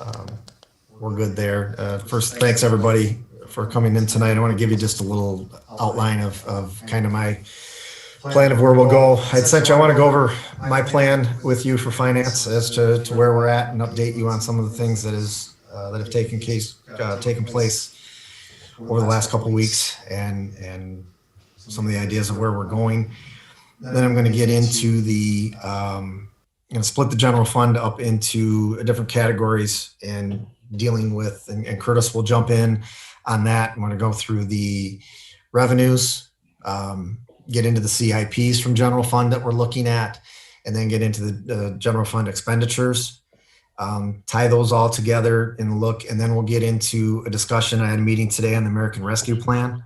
um, we're good there. First, thanks everybody for coming in tonight. I want to give you just a little outline of kind of my plan of where we'll go. I'd sent you, I want to go over my plan with you for finance as to where we're at and update you on some of the things that have taken place over the last couple of weeks and some of the ideas of where we're going. Then I'm going to get into going to split the general fund up into different categories and dealing with, and Curtis will jump in on that. I'm going to go through the revenues, get into the CIPs from general fund that we're looking at, and then get into the general fund expenditures, tie those all together and look, and then we'll get into a discussion. I had a meeting today on the American Rescue Plan.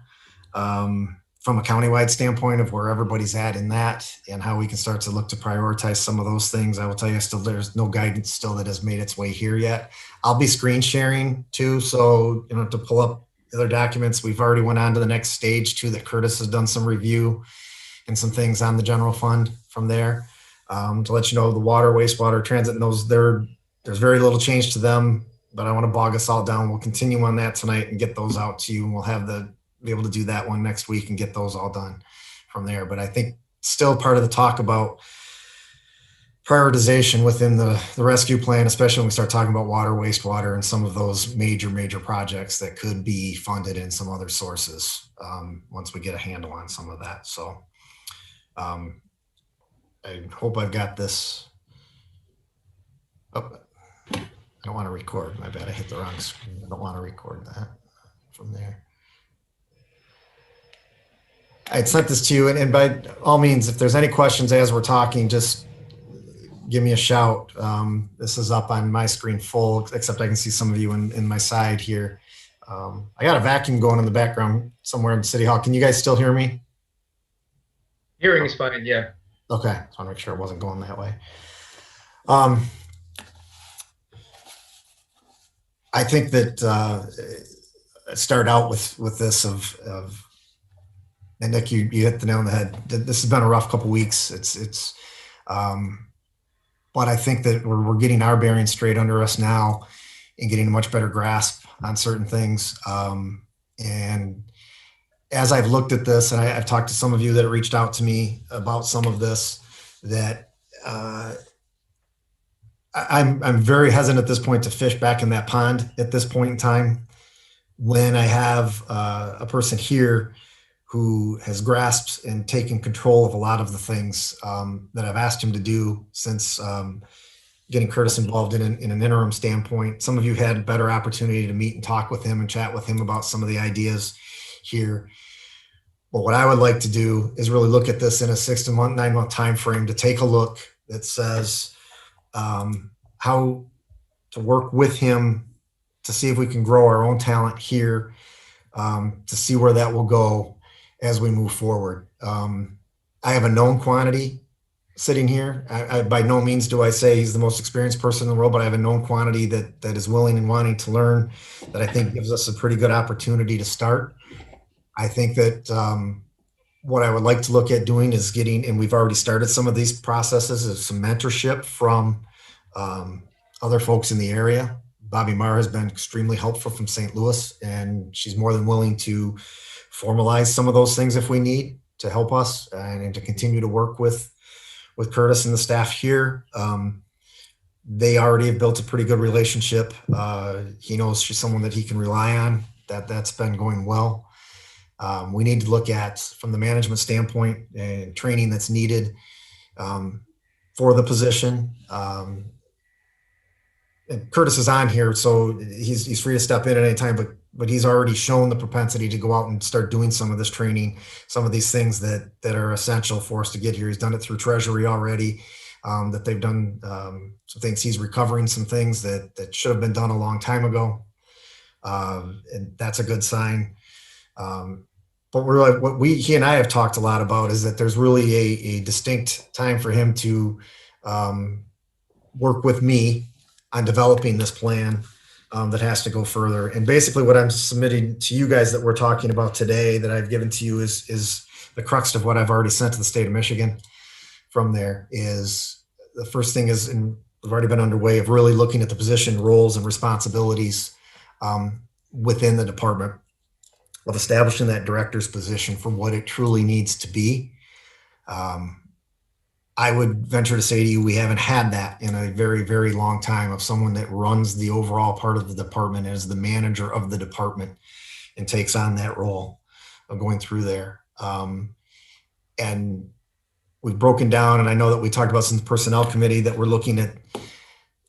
From a countywide standpoint of where everybody's at in that and how we can start to look to prioritize some of those things. I will tell you still, there's no guidance still that has made its way here yet. I'll be screen sharing too. So, to pull up other documents, we've already went on to the next stage too, that Curtis has done some review and some things on the general fund from there. To let you know, the water, wastewater, transit, and there's very little change to them, but I want to bog us all down. We'll continue on that tonight and get those out to you, and we'll be able to do that one next week and get those all done from there. But I think still part of the talk about prioritization within the rescue plan, especially when we start talking about water, wastewater, and some of those major projects that could be funded in some other sources once we get a handle on some of that. So I hope I've got this. Oh, I don't want to record. My bad. I hit the wrong screen. I don't want to record that from there. I sent this to you, and by all means, if there's any questions as we're talking, just give me a shout. This is up on my screen full, except I can see some of you in my side here. I got a vacuum going in the background somewhere in City Hall. Can you guys still hear me? Hearing is fine, yeah. Okay, just want to make sure it wasn't going that way. I think that start out with this of and Nick, you hit the nail on the head. This has been a rough couple of weeks. But I think that we're getting our bearings straight under us now and getting a much better grasp on certain things. And as I've looked at this, and I've talked to some of you that have reached out to me about some of this, that I'm very hesitant at this point to fish back in that pond at this point in time, when I have a person here who has grasped and taken control of a lot of the things that I've asked him to do since getting Curtis involved in an interim standpoint. Some of you had better opportunity to meet and talk with him and chat with him about some of the ideas here. But what I would like to do is really look at this in a 6 to 9 month time frame to take a look that says how to work with him to see if we can grow our own talent here, to see where that will go as we move forward. I have a known quantity sitting here. I by no means do I say he's the most experienced person in the world, but I have a known quantity that is willing and wanting to learn, that I think gives us a pretty good opportunity to start. I think that what I would like to look at doing is getting, and we've already started some of these processes, is some mentorship from other folks in the area. Bobby Marr has been extremely helpful from St. Louis, and she's more than willing to formalize some of those things if we need to help us and to continue to work with Curtis and the staff here. They already have built a pretty good relationship. He knows she's someone that he can rely on. That's been going well. We need to look at, from the management standpoint, and training that's needed for the position. And Curtis is on here, so he's free to step in at any time, but he's already shown the propensity to go out and start doing some of this training, some of these things that are essential for us to get here. He's done it through Treasury already, that they've done some things. He's recovering some things that should have been done a long time ago. And that's a good sign. But really, what he and I have talked a lot about is that there's really a distinct time for him to work with me on developing this plan that has to go further. And basically what I'm submitting to you guys that we're talking about today, that I've given to you, is the crux of what I've already sent to the state of Michigan. From there is, the first thing is, and We've already been underway of really looking at the position, roles, and responsibilities within the department, of establishing that director's position for what it truly needs to be. Um, I would venture to say to you, we haven't had that in a very, very long time, of someone that runs the overall part of the department as the manager of the department and takes on that role of going through there. And we've broken down, and I know that we talked about some personnel committee that we're looking at.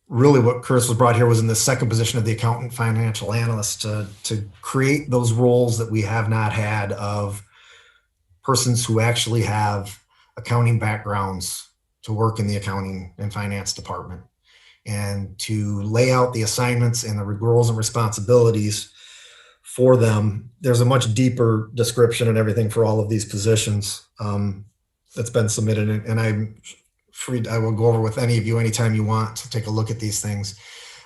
Really what Chris was brought here was in the second position of the accountant financial analyst to create those roles that we have not had, of persons who actually have accounting backgrounds to work in the accounting and finance department, and to lay out the assignments and the roles and responsibilities for them. There's a much deeper description and everything for all of these positions that's been submitted, and I'm free. I will go over with any of you anytime you want to take a look at these things.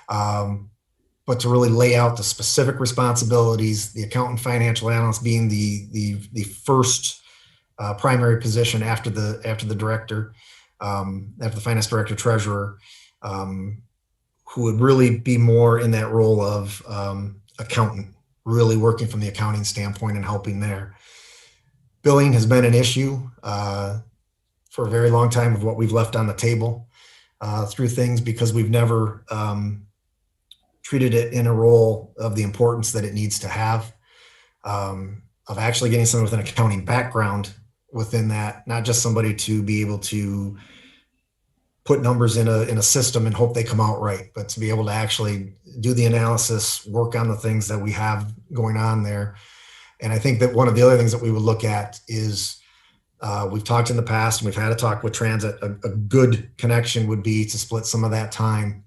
But to really lay out the specific responsibilities, the accountant financial analyst being the first primary position after the director, after the finance director treasurer, who would really be more in that role of accountant, really working from the accounting standpoint and helping there. Billing has been an issue for a very long time, of what we've left on the table through things, because we've never treated it in a role of the importance that it needs to have, of actually getting someone with an accounting background within that, not just somebody to be able to put numbers in a system and hope they come out right, but to be able to actually do the analysis, work on the things that we have going on there. And I think that one of the other things that we would look at is, we've talked in the past, and we've had a talk with transit. A good connection would be to split some of that time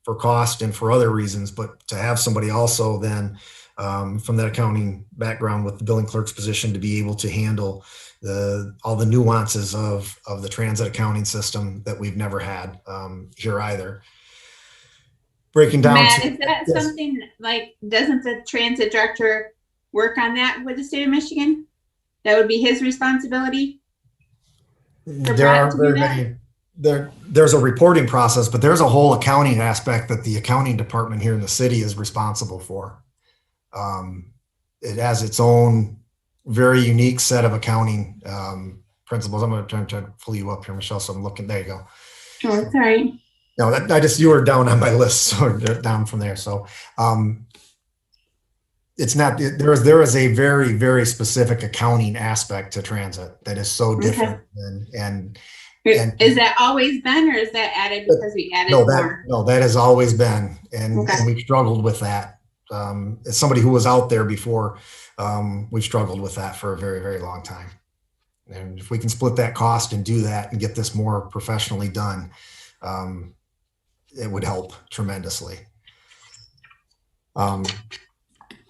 for cost and for other reasons, but to have somebody also then from that accounting background with the billing clerk's position to be able to handle all the nuances of the transit accounting system that we've never had here either. Breaking down Matt, to, is that yes. something like, doesn't the transit director work on that with the state of Michigan? That would be his responsibility? There aren't very many. There's a reporting process, but there's a whole accounting aspect that the accounting department here in the city is responsible for. It has its own very unique set of accounting principles. I'm going to try to pull you up here, Michelle. So I'm looking. There you go. Oh, it's all right. No, you were down on my list, so down from there. So it's not, there is a very, very specific accounting aspect to transit that is so different. Okay. And is that always been, or is that added because we added more? No, that has always been. And we've struggled with that. As somebody who was out there before, we've struggled with that for a very, very long time. And if we can split that cost and do that and get this more professionally done, it would help tremendously.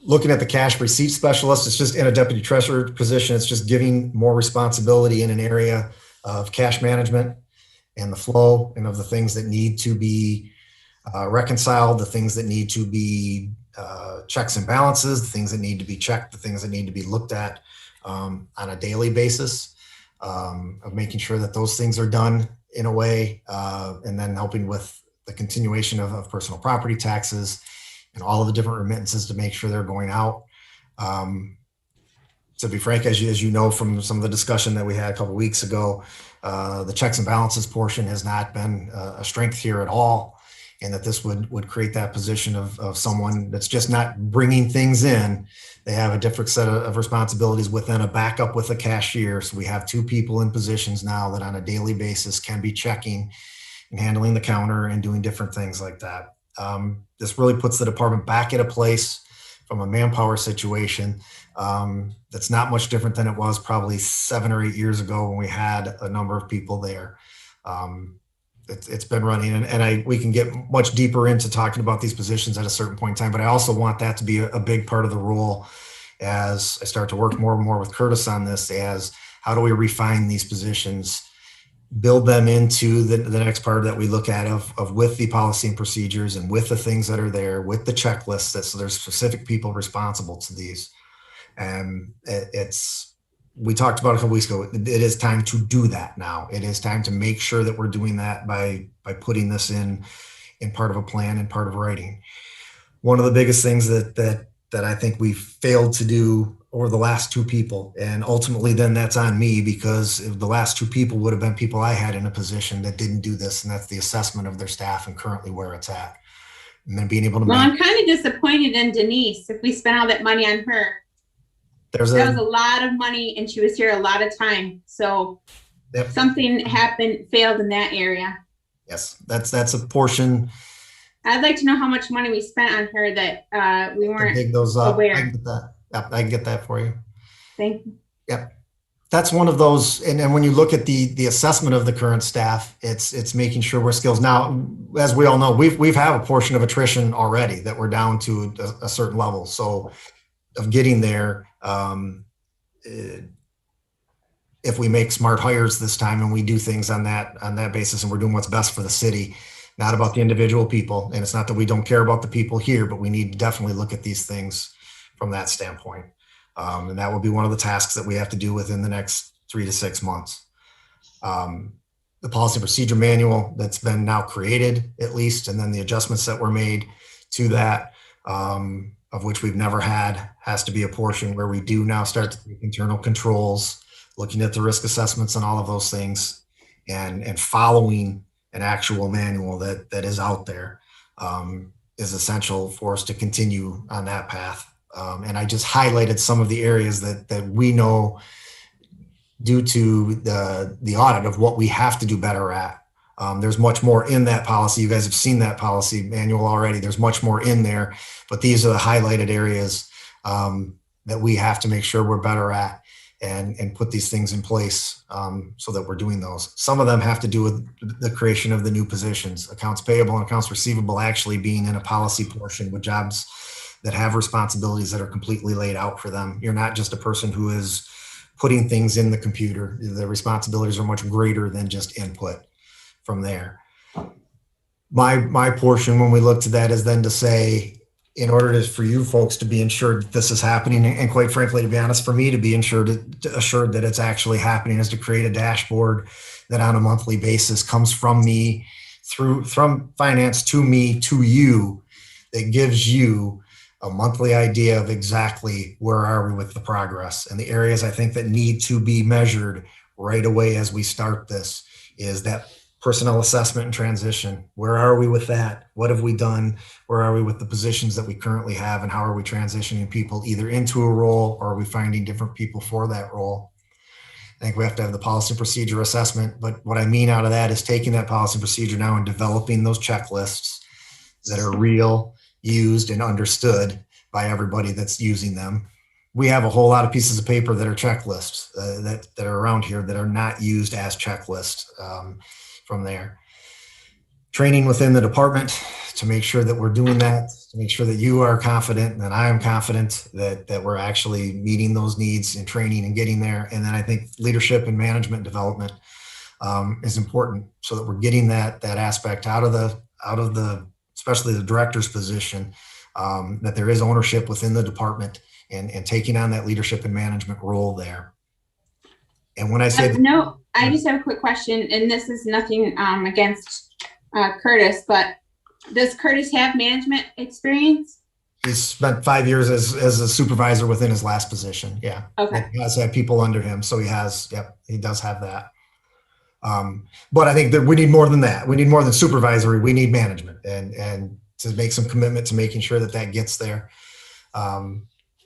Looking at the cash receipt specialist, it's just in a deputy treasurer position. It's just giving more responsibility in an area of cash management and the flow and of the things that need to be reconciled, the things that need to be checks and balances, the things that need to be checked, the things that need to be looked at on a daily basis, of making sure that those things are done in a way, and then helping with the continuation of personal property taxes and all of the different remittances to make sure they're going out. To be frank, as you know from some of the discussion that we had a couple of weeks ago, the checks and balances portion has not been a strength here at all, and that this would create that position of someone that's just not bringing things in. They have a different set of responsibilities within a backup with a cashier. So we have two people in positions now that on a daily basis can be checking and handling the counter and doing different things like that. This really puts the department back at a place from a manpower situation that's not much different than it was probably 7 or 8 years ago when we had a number of people there. It's been running, and we can get much deeper into talking about these positions at a certain point in time, but I also want that to be a big part of the role as I start to work more and more with Curtis on this, as how do we refine these positions, build them into the next part that we look at of with the policy and procedures and with the things that are there, with the checklists, so there's specific people responsible to these. And we talked about it a couple weeks ago. It is time to do that now. It is time to make sure that we're doing that by by putting this in part of a plan and part of writing. One of the biggest things that I think we've failed to do over the last two people, and ultimately then that's on me, because if the last two people would have been people I had in a position that didn't do this, and that's the assessment of their staff and currently where it's at. And then being able to Well, I'm kind of disappointed in Denise if we spent all that money on her. That was a lot of money, and she was here a lot of time. So yep. Something happened, failed in that area. Yes, that's a portion. I'd like to know how much money we spent on her that we weren't dig those up. aware. I can get that. Yep, I can get that for you. Thank you. Yep. That's one of those, and when you look at the assessment of the current staff, it's making sure we're skills. Now, as we all know, we've have a portion of attrition already that we're down to a certain level. So of getting there, if we make smart hires this time and we do things on that basis, and we're doing what's best for the city, not about the individual people. And it's not that we don't care about the people here, but we need to definitely look at these things from that standpoint. And that will be one of the tasks that we have to do within the next 3 to 6 months. The policy and procedure manual that's been now created, at least, and then the adjustments that were made to that, of which we've never had, has to be a portion where we do now start to take internal controls, looking at the risk assessments and all of those things, and following an actual manual that is out there is essential for us to continue on that path. And I just highlighted some of the areas that we know due to the audit of what we have to do better at. There's much more in that policy. You guys have seen that policy manual already. There's much more in there, but these are the highlighted areas that we have to make sure we're better at and put these things in place so that we're doing those. Some of them have to do with the creation of the new positions, accounts payable and accounts receivable actually being in a policy portion with jobs that have responsibilities that are completely laid out for them. You're not just a person who is putting things in the computer. The responsibilities are much greater than just input from there. My portion when we look to that is then to say, in order for you folks to be ensured that this is happening, and quite frankly, to be honest, for me to be assured that it's actually happening, is to create a dashboard that on a monthly basis comes from me from finance to me to you, that gives you a monthly idea of exactly where are we with the progress. And the areas I think that need to be measured right away as we start this is that personnel assessment and transition. Where are we with that? What have we done? Where are we with the positions that we currently have, and how are we transitioning people either into a role, or are we finding different people for that role? I think we have to have the policy and procedure assessment, but what I mean out of that is taking that policy and procedure now and developing those checklists that are real, used, and understood by everybody that's using them. We have a whole lot of pieces of paper that are checklists that are around here that are not used as checklists. From there, training within the department to make sure that we're doing that, to make sure that you are confident and that I am confident that we're actually meeting those needs in training and getting there. And then I think leadership and management development is important, so that we're getting that aspect out of the especially the director's position, that there is ownership within the department and taking on that leadership and management role there. And when I say no, I just have a quick question, and this is nothing against Curtis, but does Curtis have management experience? He's spent 5 years as a supervisor within his last position. Yeah. Okay. He has had people under him, so he has. Yep, he does have that. But I think that we need more than that. We need more than supervisory. We need management, and to make some commitment to making sure that gets there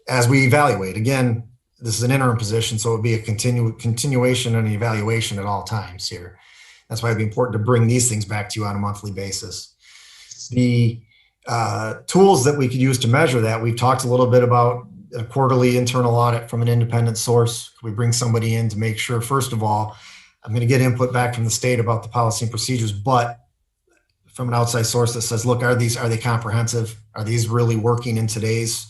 as we evaluate. Again, this is an interim position, so it would be a continuation and evaluation at all times here. That's why it'd be important to bring these things back to you on a monthly basis. The tools that we could use to measure that, we've talked a little bit about a quarterly internal audit from an independent source. We bring somebody in to make sure, first of all, I'm going to get input back from the state about the policy and procedures, but from an outside source that says, look, are they comprehensive? Are these really working in today's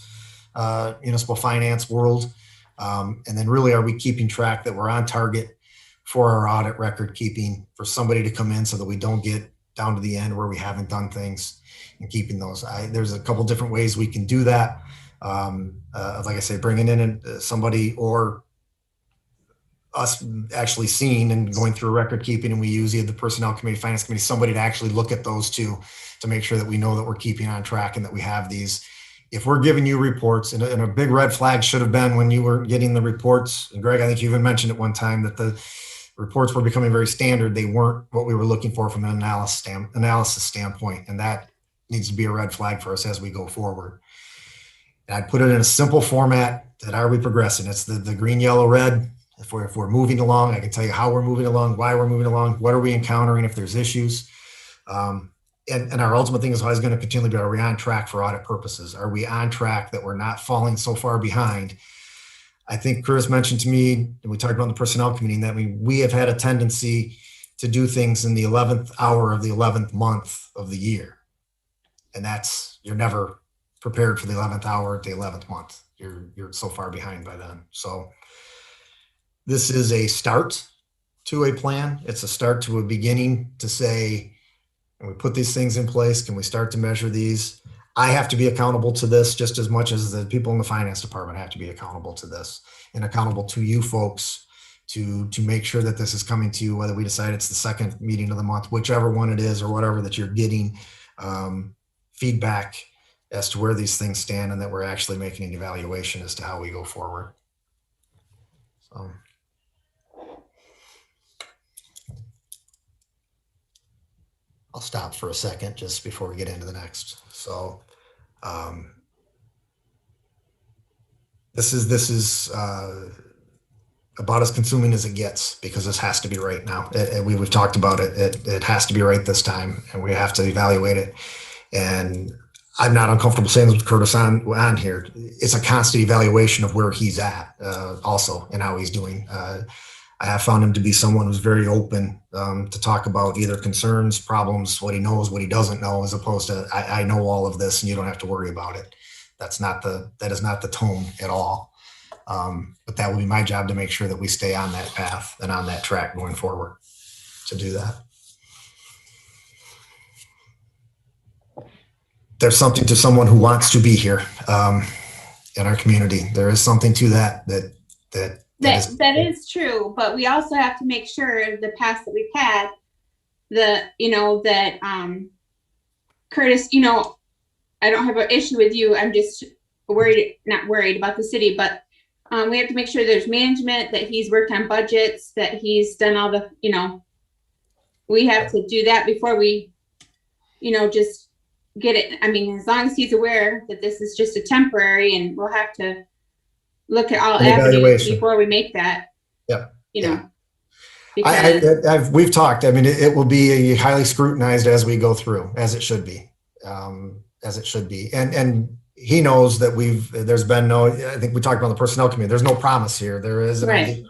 municipal finance world? And then really, are we keeping track that we're on target for our audit record keeping, for somebody to come in so that we don't get down to the end where we haven't done things, and keeping those. There's a couple different ways we can do that. Like I say, bringing in somebody or us actually seeing and going through record keeping, and we use either the personnel committee, finance committee, somebody to actually look at those two to make sure that we know that we're keeping on track and that we have these. If we're giving you reports, and a big red flag should have been when you were getting the reports, and Greg, I think you even mentioned at one time that the reports were becoming very standard. They weren't what we were looking for from an analysis standpoint, and that needs to be a red flag for us as we go forward. And I'd put it in a simple format. That are we progressing? It's the green, yellow, red. If we're moving along, I can tell you how we're moving along, why we're moving along, what are we encountering if there's issues. And our ultimate thing is always going to continually be, are we on track for audit purposes? Are we on track that we're not falling so far behind? I think Chris mentioned to me, and we talked about in the personnel committee, that we have had a tendency to do things in the 11th hour of the 11th month of the year. And you're never prepared for the 11th hour at the 11th month. You're so far behind by then. So this is a start to a plan. It's a start to a beginning to say, and we put these things in place. Can we start to measure these? I have to be accountable to this just as much as the people in the finance department have to be accountable to this, and accountable to you folks to make sure that this is coming to you, whether we decide it's the second meeting of the month, whichever one it is, or whatever, that you're getting feedback as to where these things stand, and that we're actually making an evaluation as to how we go forward. So. I'll stop for a second just before we get into the next. So this is about as consuming as it gets, because this has to be right now. We've talked about it. It has to be right this time, and we have to evaluate it. And I'm not uncomfortable saying this with Curtis on here. It's a constant evaluation of where he's at also, and how he's doing. I have found him to be someone who's very open to talk about either concerns, problems, what he knows, what he doesn't know, as opposed to, I know all of this and you don't have to worry about it. That is not the tone at all. But that will be my job to make sure that we stay on that path and on that track going forward to do that. There's something to someone who wants to be here in our community. There is something to that is true, but we also have to make sure the past that we've had, that Curtis, I don't have an issue with you. I'm just not worried about the city, but we have to make sure there's management, that he's worked on budgets, that he's done all the, we have to do that before we, just get it. I mean, as long as he's aware that this is just a temporary, and we'll have to look at all avenues before we make that. Yep. Because we've talked. I mean, it will be highly scrutinized as we go through, as it should be, And he knows that there's been no. I think we talked about the personnel committee. There's no promise here. There is an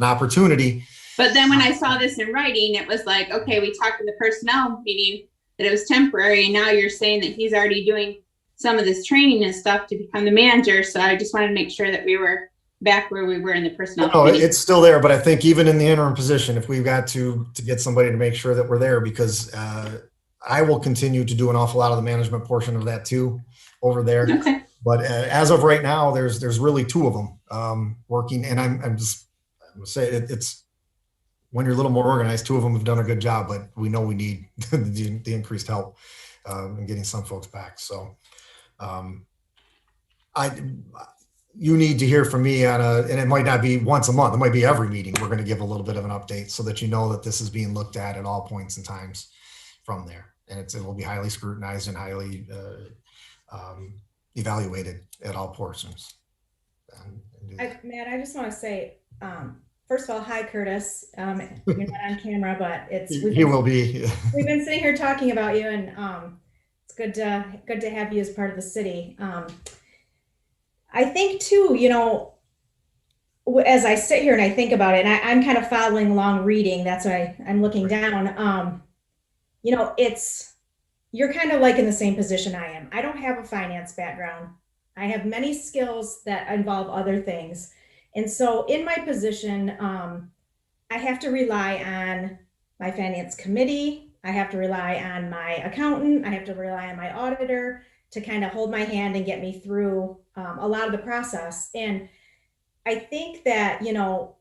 opportunity. But then when I saw this in writing, it was like, okay, we talked in the personnel meeting that it was temporary, and now you're saying that he's already doing some of this training and stuff to become the manager. So I just wanted to make sure that we were back where we were in the personnel committee. It's still there, but I think even in the interim position, if we've got to get somebody to make sure that we're there, because I will continue to do an awful lot of the management portion of that too over there. Okay. But as of right now, there's really two of them working, and I'm gonna say it's, when you're a little more organized, two of them have done a good job, but we know we need the increased help in getting some folks back. So you need to hear from me and it might not be once a month. It might be every meeting. We're going to give a little bit of an update so that you know that this is being looked at all points and times from there. And it will be highly scrutinized and highly evaluated at all portions. Matt, I just want to say, first of all, hi, Curtis. You're not on camera, but he will be. We've been sitting here talking about you, and it's good to have you as part of the city. I think too, as I sit here and I think about it, and I'm kind of following along reading, that's why I'm looking down. You're kind of like in the same position I am. I don't have a finance background. I have many skills that involve other things. And so in my position, I have to rely on my finance committee. I have to rely on my accountant. I have to rely on my auditor to kind of hold my hand and get me through a lot of the process. And I think that,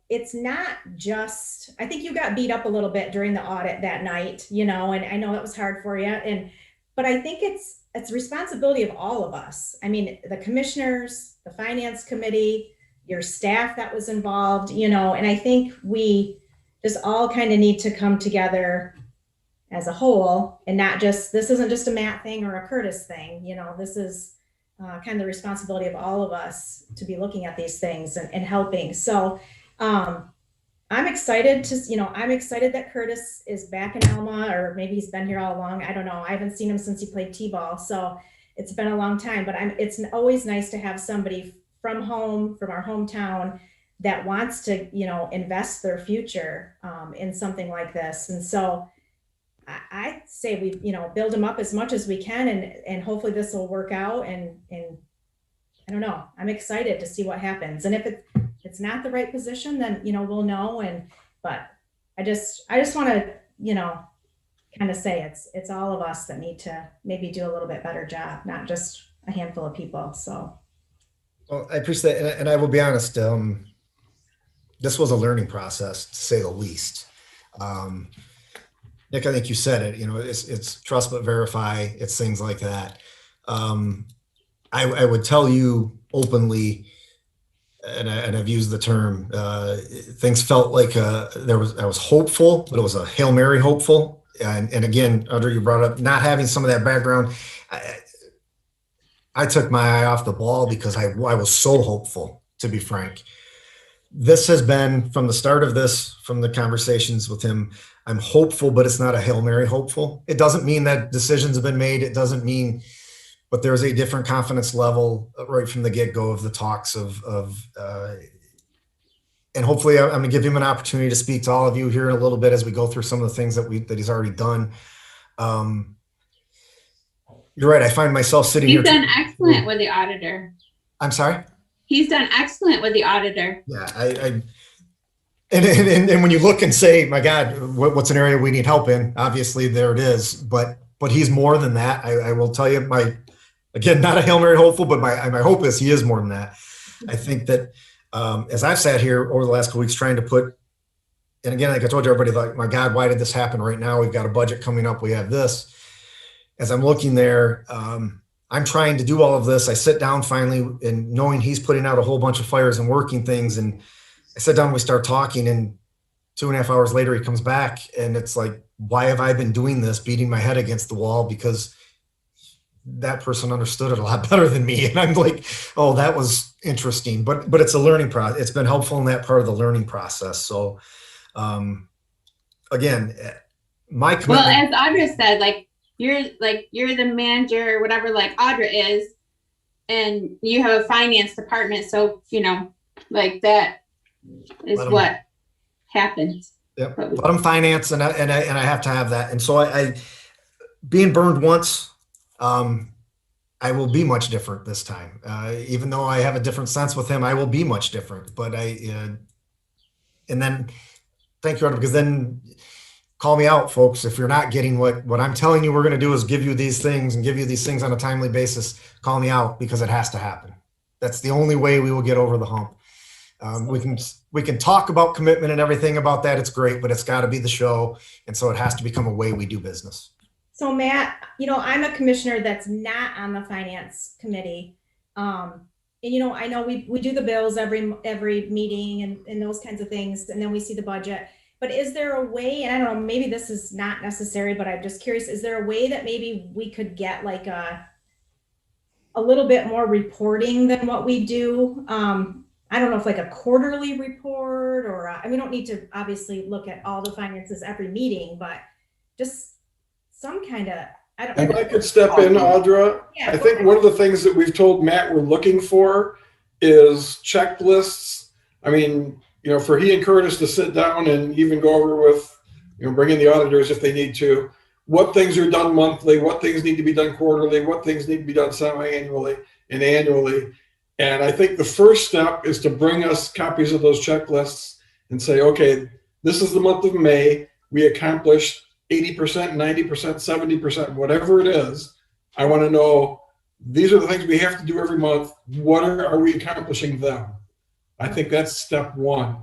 it's not just, I think you got beat up a little bit during the audit that night, and I know it was hard for you. But I think it's responsibility of all of us. I mean, the commissioners, the finance committee, your staff that was involved, and I think we just all kind of need to come together as a whole and not just, this isn't just a Matt thing or a Curtis thing, this is kind of the responsibility of all of us to be looking at these things and helping. So I'm excited I'm excited that Curtis is back in Alma, or maybe he's been here all along. I don't know. I haven't seen him since he played t-ball. So it's been a long time, but it's always nice to have somebody from home, from our hometown, that wants to, invest their future in something like this. And so I say we, build them up as much as we can, and hopefully this will work out. And I don't know, I'm excited to see what happens. And if it's not the right position, then, we'll know. But I just want to, kind of say it's all of us that need to maybe do a little bit better job, not just a handful of people. So. Well, I appreciate it. And I will be honest, this was a learning process, to say the least. Nick, I think you said it, it's trust but verify. It's things like that. I would tell you openly, and I've used the term, things felt like I was hopeful, but it was a Hail Mary hopeful. And again, Audra, you brought up not having some of that background. I took my eye off the ball because I was so hopeful, to be frank. This has been, from the start of this, from the conversations with him, I'm hopeful, but it's not a Hail Mary hopeful. It doesn't mean that decisions have been made. It doesn't mean, but there's a different confidence level right from the get-go of the talks and hopefully I'm gonna give him an opportunity to speak to all of you here in a little bit as we go through some of the things that he's already done. You're right. I find myself sitting here. He's done excellent with the auditor. I'm sorry? He's done excellent with the auditor. Yeah, and when you look and say, my God, what's an area we need help in? Obviously there it is, but he's more than that. I will tell you, again, not a Hail Mary hopeful, but my hope is he is more than that. I think that as I've sat here over the last couple weeks trying to put, and again, like I told you, everybody, like, my God, why did this happen right now? We've got a budget coming up. We have this. As I'm looking there, I'm trying to do all of this. I sit down finally, and knowing he's putting out a whole bunch of fires and working things. And I sit down and we start talking, and 2.5 hours later, he comes back, and it's like, why have I been doing this, beating my head against the wall? Because that person understood it a lot better than me. And I'm like, oh, that was interesting, but it's a learning process. It's been helpful in that part of the learning process. So, again, my commitment. Well, as Audra said, you're the manager or whatever, like Audra is, and you have a finance department. So, that is what happens. Yep. Let them finance, and I have to have that. And so I being burned once, I will be much different this time. Even though I have a different sense with him, I will be much different. But and then thank you, because then call me out, folks. If you're not getting what I'm telling you, we're going to do is give you these things on a timely basis. Call me out, because it has to happen. That's the only way we will get over the hump. We can talk about commitment and everything about that. It's great, but it's got to be the show. And so it has to become a way we do business. So Matt, I'm a commissioner that's not on the finance committee. And, I know we do the bills every meeting and those kinds of things. And then we see the budget, but is there a way, and I don't know, maybe this is not necessary, but I'm just curious, is there a way that maybe we could get like a little bit more reporting than what we do? I don't know if like a quarterly report or, we don't need to obviously look at all the finances every meeting, but just some kind of, I don't know. If I could step in, Audra, Yeah, I think one of the things that we've told Matt we're looking for is checklists. I mean, for he and Curtis to sit down and even go over with, bring in the auditors if they need to, what things are done monthly, what things need to be done quarterly, what things need to be done semi-annually and annually. And I think the first step is to bring us copies of those checklists and say, okay, this is the month of May. We accomplished 80%, 90%, 70%, whatever it is. I want to know, these are the things we have to do every month. What are we accomplishing them? I think that's step one.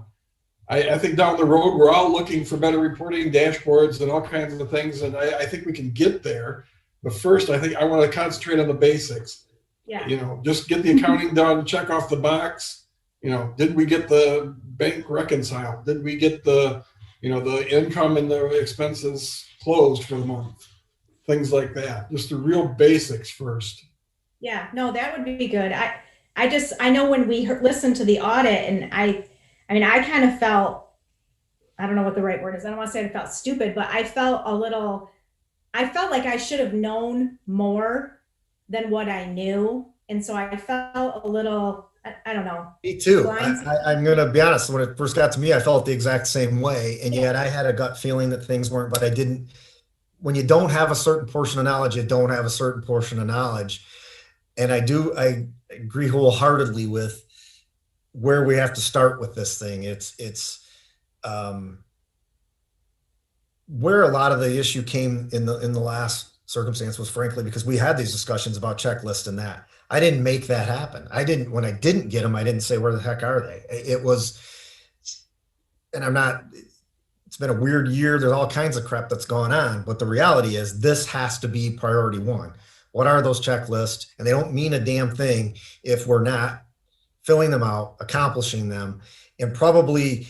I think down the road, we're all looking for better reporting dashboards and all kinds of things. And I think we can get there. But first, I think I want to concentrate on the basics. Yeah. You know, just get the accounting done, check off the box. You know, did we get the bank reconciled? Did we get the, you know, the income and the expenses closed for the month? Things like that. Just the real basics first. Yeah, no, that would be good. I know when we listened to the audit, and I mean, I kind of felt, I don't know what the right word is. I don't want to say I felt stupid, but I felt like I should have known more than what I knew. And so I felt a little, I don't know. Me too. Blinds- I'm going to be honest. When it first got to me, I felt the exact same way. And yet I had a gut feeling that things weren't, but I didn't. When you don't have a certain portion of knowledge, you don't have a certain portion of knowledge. And I agree wholeheartedly with where we have to start with this thing. It's where a lot of the issue came in the last circumstance was frankly because we had these discussions about checklist and that. I didn't make that happen. When I didn't get them, I didn't say, where the heck are they? It was, and it's been a weird year. There's all kinds of crap that's gone on, but the reality is this has to be priority one. What are those checklists? And they don't mean a damn thing if we're not filling them out, accomplishing them, and probably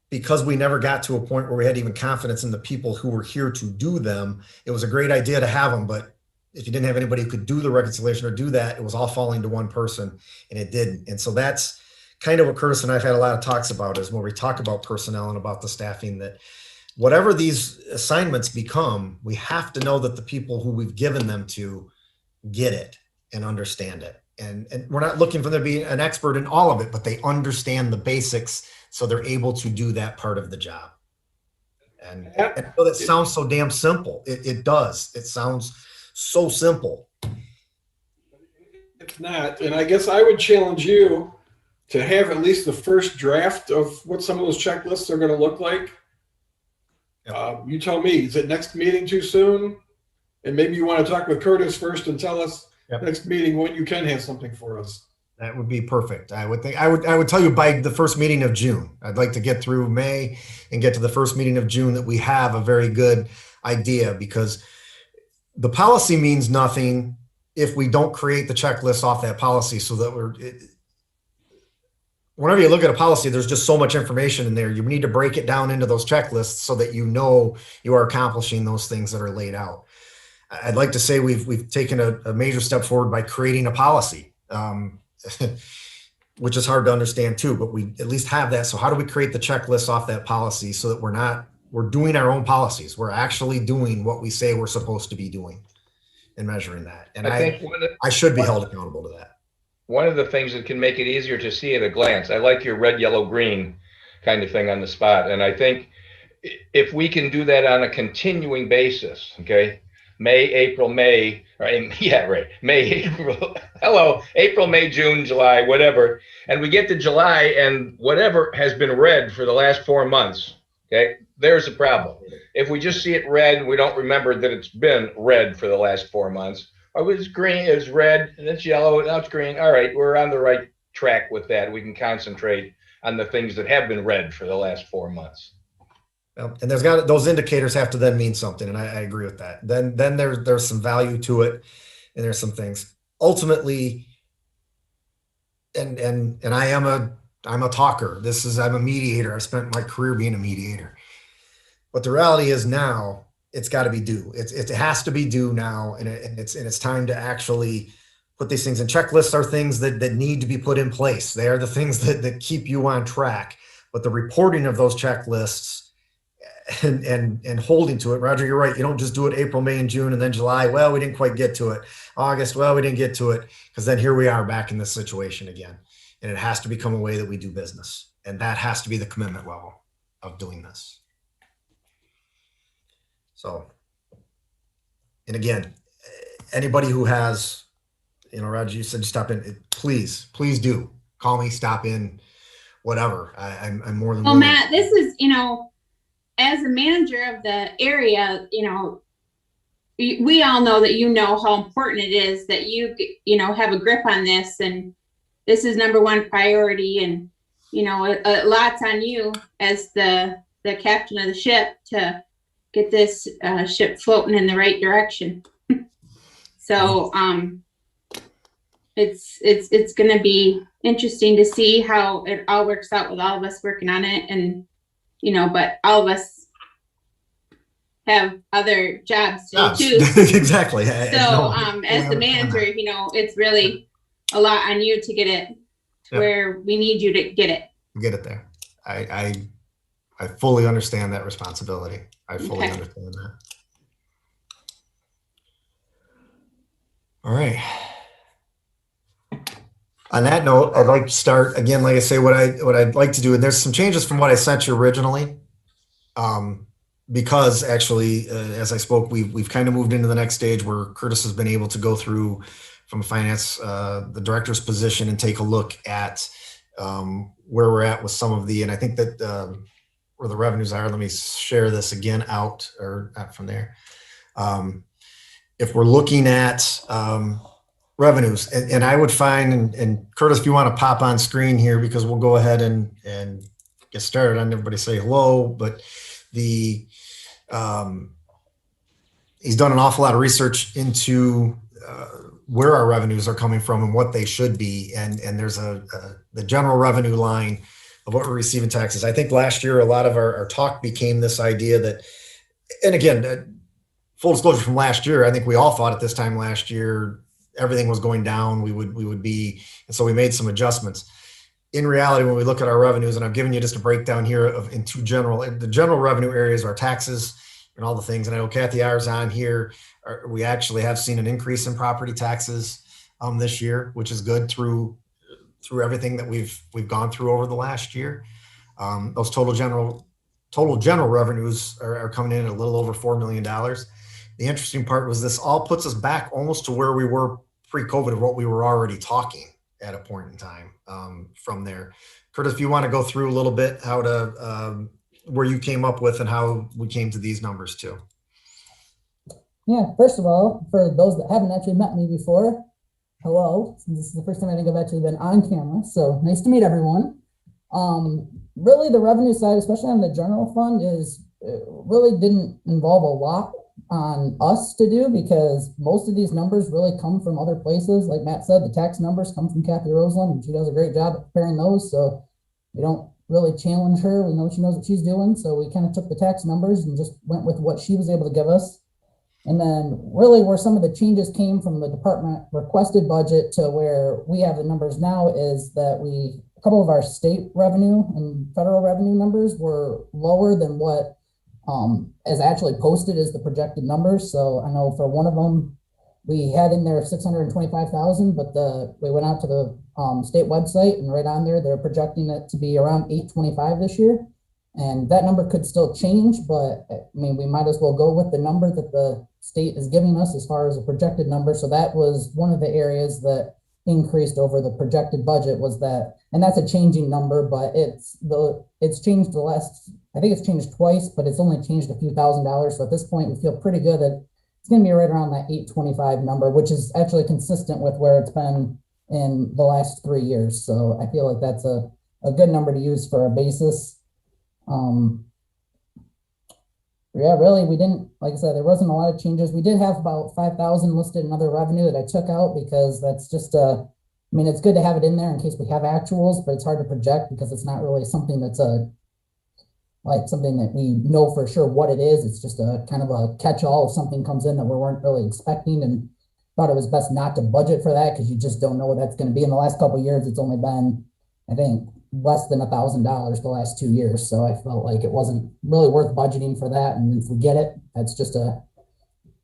because we never got to a point where we had even confidence in the people who were here to do them. It was a great idea to have them, but if you didn't have anybody who could do the reconciliation or do that, it was all falling to one person, and it didn't. And so that's kind of what Curtis and I've had a lot of talks about, is when we talk about personnel and about the staffing, that whatever these assignments become, we have to know that the people who we've given them to get it and understand it. And we're not looking for them to be an expert in all of it, but they understand the basics so they're able to do that part of the job. And I know that sounds so damn simple. It does. It sounds so simple. It's not. And I guess I would challenge you to have at least the first draft of what some of those checklists are going to look like. You tell me, is it next meeting too soon? And maybe you want to talk with Curtis first and tell us next meeting when you can have something for us. That would be perfect. I would think I would tell you by the first meeting of June. I'd like to get through May and get to the first meeting of June that we have a very good idea, because the policy means nothing if we don't create the checklist off that policy, so that whenever you look at a policy, there's just so much information in there. You need to break it down into those checklists so that you know you are accomplishing those things that are laid out. I'd like to say we've taken a major step forward by creating a policy, which is hard to understand too, but we at least have that. So how do we create the checklist off that policy so that we're doing our own policies? We're actually doing what we say we're supposed to be doing and measuring that. And I should be held accountable to that. One of the things that can make it easier to see at a glance, I like your red, yellow, green kind of thing on the spot. And I think if we can do that on a continuing basis, okay, May, April, May, right? Yeah, right. May, April, hello, April, May, June, July, whatever. And we get to July and whatever has been red for the last 4 months, okay, there's a problem. If we just see it red, we don't remember that it's been red for the last 4 months. Oh, it was green, it was red, and it's yellow, and now it's green. All right, we're on the right track with that. We can concentrate on the things that have been red for the last 4 months. And those indicators have to then mean something, and I agree with that. Then there's some value to it, and there's some things. Ultimately, and I'm a talker. I'm a mediator. I spent my career being a mediator. But the reality is now it's got to be due. It has to be due now, and it's time to actually put these things in. Checklists are things that need to be put in place. They are the things that keep you on track. But the reporting of those checklists and holding to it, Roger, you're right. You don't just do it April, May, and June, and then July. Well, we didn't quite get to it. August, well, we didn't get to it, because then here we are back in this situation again. And it has to become a way that we do business, and that has to be the commitment level of doing this. So, and again, anybody who has, Roger, you said stop in. Please do call me, stop in, whatever. I'm more than well, willing. Matt, this is, as a manager of the area, we all know that how important it is that you have a grip on this, and this is number one priority. And a lot's on you as the captain of the ship to get this ship floating in the right direction. So it's going to be interesting to see how it all works out with all of us working on it, and but all of us have other jobs to do too. Exactly. So as the manager, that. it's really a lot on you to get it to where we need you to get it. Get it there. I fully understand that responsibility. I fully understand that. All right. On that note, I'd like to start again, like I say, what I'd like to do, and there's some changes from what I sent you originally. Because actually, as I spoke, we've kind of moved into the next stage where Curtis has been able to go through from finance, the director's position, and take a look at where we're at with some of the, and I think that where the revenues are, let me share this again out, or not from there. If we're looking at revenues, and I would find, and Curtis, if you want to pop on screen here, because we'll go ahead and get started on everybody say hello, but he's done an awful lot of research into where our revenues are coming from and what they should be. And there's the general revenue line of what we're receiving taxes. I think last year, a lot of our talk became this idea that, and again, full disclosure from last year, I think we all thought at this time last year, everything was going down. We would be, and so we made some adjustments. In reality, when we look at our revenues, and I've given you just a breakdown here in two the general revenue areas are taxes and all the things. And I know Kathy R's on here. We actually have seen an increase in property taxes this year, which is good through everything that we've gone through over the last year. Those total general revenues are coming in at a little over $4 million. The interesting part was this all puts us back almost to where we were pre-COVID, what we were already talking at a point in time from there. Curtis, if you want to go through a little bit how to where you came up with and how we came to these numbers too. Yeah, first of all, for those that haven't actually met me before, hello. This is the first time I think I've actually been on camera, so nice to meet everyone. Really, the revenue side, especially on the general fund, really didn't involve a lot on us to do, because most of these numbers really come from other places. Like Matt said, the tax numbers come from Kathy Roseland, and she does a great job at preparing those. So we don't really challenge her. We know she knows what she's doing. So we kind of took the tax numbers and just went with what she was able to give us. And then really where some of the changes came from the department requested budget to where we have the numbers now is that a couple of our state revenue and federal revenue numbers were lower than what as actually posted as the projected numbers. So I know for one of them, we had in there 625,000, but we went out to the state website, and right on there, they're projecting it to be around 825 this year. And that number could still change, but I mean, we might as well go with the number that the state is giving us as far as a projected number. So that was one of the areas that increased over the projected budget, was that, and that's a changing number, but it's changed I think it's changed twice, but it's only changed a few $1,000s. So at this point, we feel pretty good that it's going to be right around that 825 number, which is actually consistent with where it's been in the last 3 years. So I feel like that's a good number to use for a basis. Yeah, really, we didn't, like I said, there wasn't a lot of changes. We did have about 5,000 listed in other revenue that I took out, because that's just I mean, it's good to have it in there in case we have actuals, but it's hard to project because it's not really something that's something that we know for sure what it is. It's just a kind of a catch-all if something comes in that we weren't really expecting, and thought it was best not to budget for that because you just don't know what that's going to be. In the last couple of years, it's only been, I think, less than $1,000 the last 2 years. So I felt like it wasn't really worth budgeting for that. And if we get it, that's just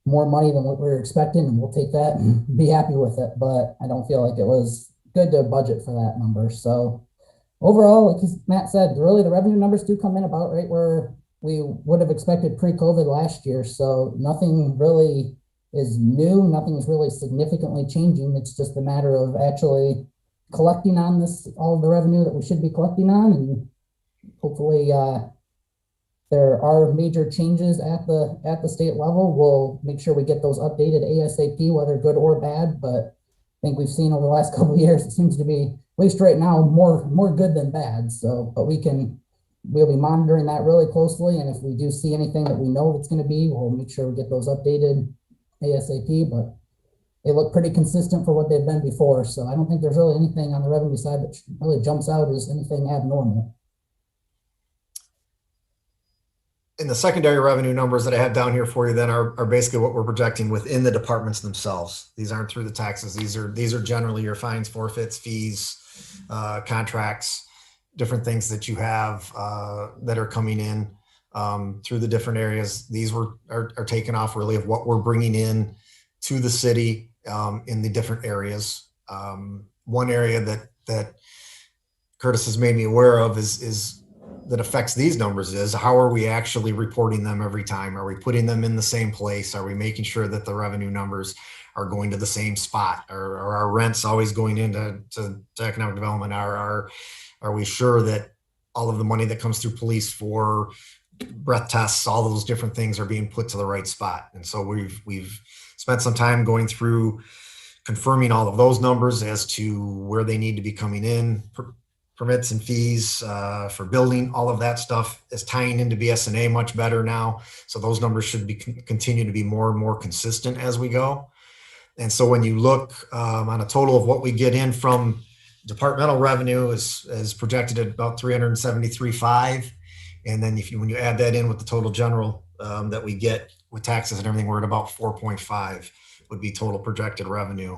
more money than what we were expecting, and we'll take that and be happy with it. But I don't feel like it was good to budget for that number. So overall, like Matt said, really the revenue numbers do come in about right where we would have expected pre-COVID last year. So nothing really is new. Nothing's really significantly changing. It's just a matter of actually collecting on all of the revenue that we should be collecting on, and hopefully there are major changes at the state level. We'll make sure we get those updated ASAP, whether good or bad. But think we've seen over the last couple of years, it seems to be, at least right now, more good than bad. So, but we'll be monitoring that really closely. And if we do see anything that we know it's going to be, we'll make sure we get those updated ASAP. But they look pretty consistent for what they've been before. So I don't think there's really anything on the revenue side that really jumps out as anything abnormal. And the secondary revenue numbers that I have down here for you then are basically what we're projecting within the departments themselves. These aren't through the taxes. These are generally your fines, forfeits, fees, contracts, different things that you have that are coming in through the different areas. These are taken off really of what we're bringing in to the city in the different areas. One area that Curtis has made me aware of is that affects these numbers is how are we actually reporting them every time? Are we putting them in the same place? Are we making sure that the revenue numbers are going to the same spot? Or are our rents always going into to economic development? Are we sure that all of the money that comes through police for breath tests, all those different things are being put to the right spot? And so we've spent some time going through confirming all of those numbers as to where they need to be coming in. Permits and fees for building, all of that stuff is tying into BS&A much better now. So those numbers should be continue to be more and more consistent as we go. And so when you look on a total of what we get in from departmental revenue is projected at about 373.5. And then when you add that in with the total general that we get with taxes and everything, we're at about 4.5 would be total projected revenue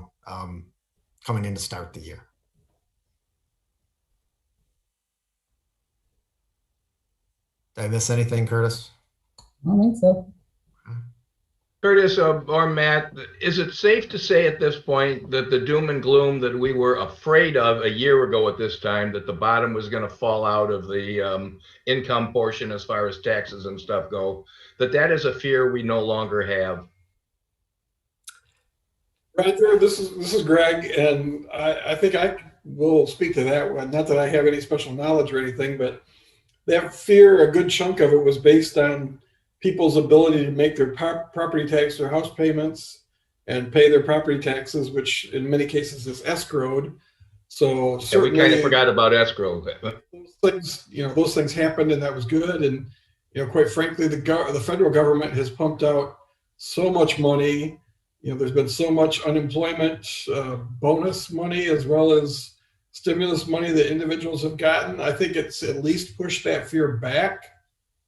coming in to start the year. Did I miss anything, Curtis? I don't think so. Curtis or Matt, is it safe to say at this point that the doom and gloom that we were afraid of a year ago at this time, that the bottom was going to fall out of the income portion as far as taxes and stuff go, that is a fear we no longer have? Right there, this is Greg, and I think I will speak to that one. Not that I have any special knowledge or anything, but that fear, a good chunk of it was based on people's ability to make their property tax, their house payments, and pay their property taxes, which in many cases is escrowed. So we kind of forgot about escrow. Those things happened, and that was good. And quite frankly, the federal government has pumped out so much money. There's been so much unemployment bonus money as well as stimulus money that individuals have gotten. I think it's at least pushed that fear back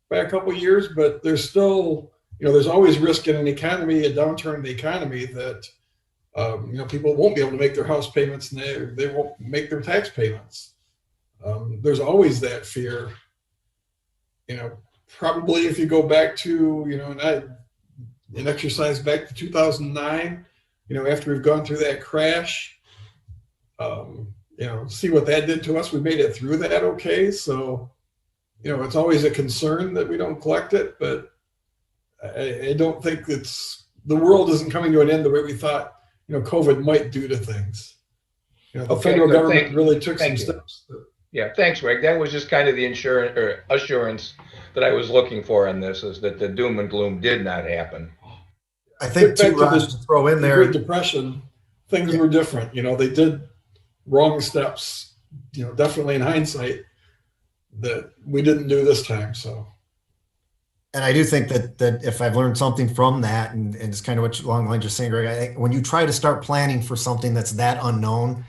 by a couple of years, but there's still, there's always risk in an economy, a downturn in the economy that, people won't be able to make their house payments and they won't make their tax payments. There's always that fear. Probably if you go back to, an exercise back to 2009, after we've gone through that crash, see what that did to us. We made it through that okay. So, it's always a concern that we don't collect it, but I don't think the world isn't coming to an end the way we thought, COVID might do to things. The federal government really took some steps. Yeah, thanks, Greg. That was just kind of the assurance that I was looking for on this, is that the doom and gloom did not happen. I think to throw in there, Great Depression, things were different. They did wrong steps, definitely in hindsight, that we didn't do this time. So, and I do think that if I've learned something from that, and it's kind of what along the lines you're saying, Greg, I think when you try to start planning for something that's that unknown,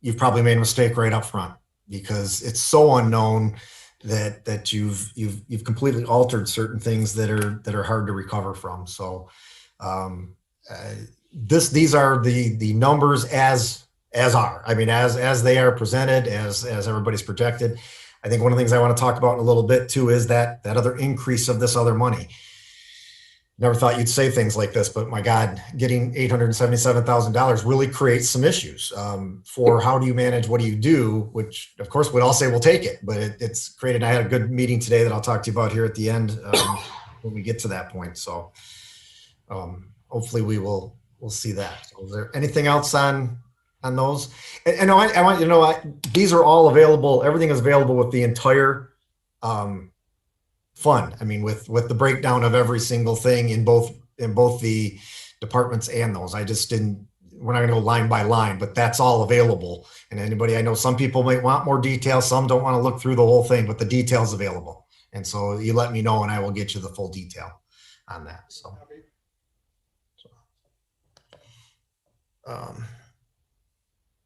you've probably made a mistake right up front, because it's so unknown that you've completely altered certain things that are hard to recover from. So these are the numbers as are. I mean, as they are presented, as everybody's projected. I think one of the things I want to talk about in a little bit too is that other increase of this other money. Never thought you'd say things like this, but my God, getting $877,000 really creates some issues for how do you manage, what do you do, which of course we'd all say we'll take it, but it's created, I had a good meeting today that I'll talk to you about here at the end when we get to that point. So hopefully we'll see that. So is there anything else on those? And I want you to know, these are all available. Everything is available with the entire fund. I mean, with the breakdown of every single thing in both the departments and those. I just didn't, we're not going to go line by line, but that's all available. And anybody, I know some people might want more detail. Some don't want to look through the whole thing, but the detail's available. And so you let me know and I will get you the full detail on that. So.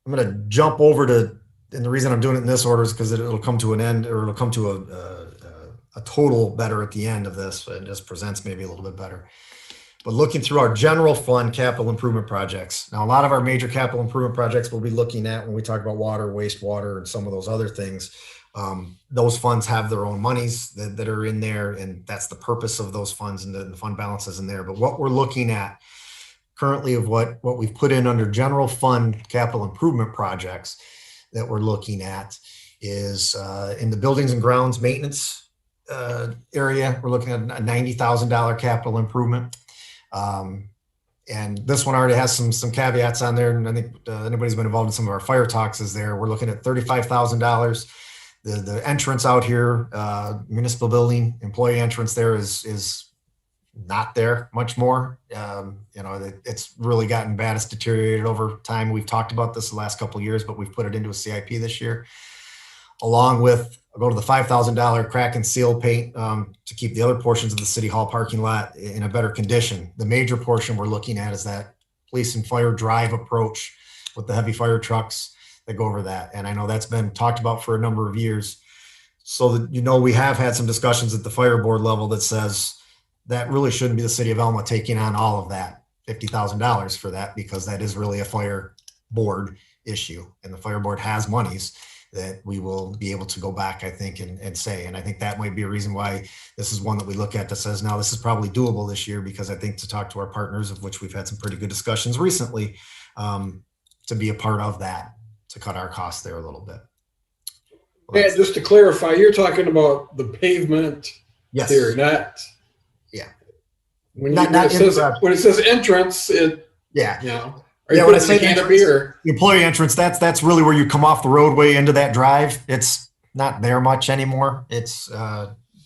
I'm going to jump over to, and the reason I'm doing it in this order is because it'll come to an end, or it'll come to a total better at the end of this. It just presents maybe a little bit better. But looking through our general fund capital improvement projects. Now, a lot of our major capital improvement projects we'll be looking at when we talk about water, wastewater, and some of those other things. Those funds have their own monies that are in there, and that's the purpose of those funds, and the fund balance is in there. But what we're looking at currently of what we've put in under general fund capital improvement projects that we're looking at is in the buildings and grounds maintenance area. We're looking at a $90,000 capital improvement. And this one already has some caveats on there. And I think anybody's been involved in some of our fire talks is there. We're looking at $35,000. The entrance out here, municipal building, employee entrance there is not there much more. It's really gotten bad. It's deteriorated over time. We've talked about this the last couple of years, but we've put it into a CIP this year, along with, I'll go to the $5,000 crack and seal paint to keep the other portions of the city hall parking lot in a better condition. The major portion we're looking at is that police and fire drive approach with the heavy fire trucks that go over that. And I know that's been talked about for a number of years. So that, we have had some discussions at the fire board level that says that really shouldn't be the city of Alma taking on all of that, $50,000 for that, because that is really a fire board issue. And the fire board has monies that we will be able to go back, I think, and say. And I think that might be a reason why this is one that we look at that says, now this is probably doable this year, because I think to talk to our partners, of which we've had some pretty good discussions recently, to be a part of that, to cut our costs there a little bit. Well, yeah, just to clarify, you're talking about the pavement here, not. Yeah. When it says entrance, yeah. When I say the employee entrance, that's really where you come off the roadway into that drive. It's not there much anymore. It's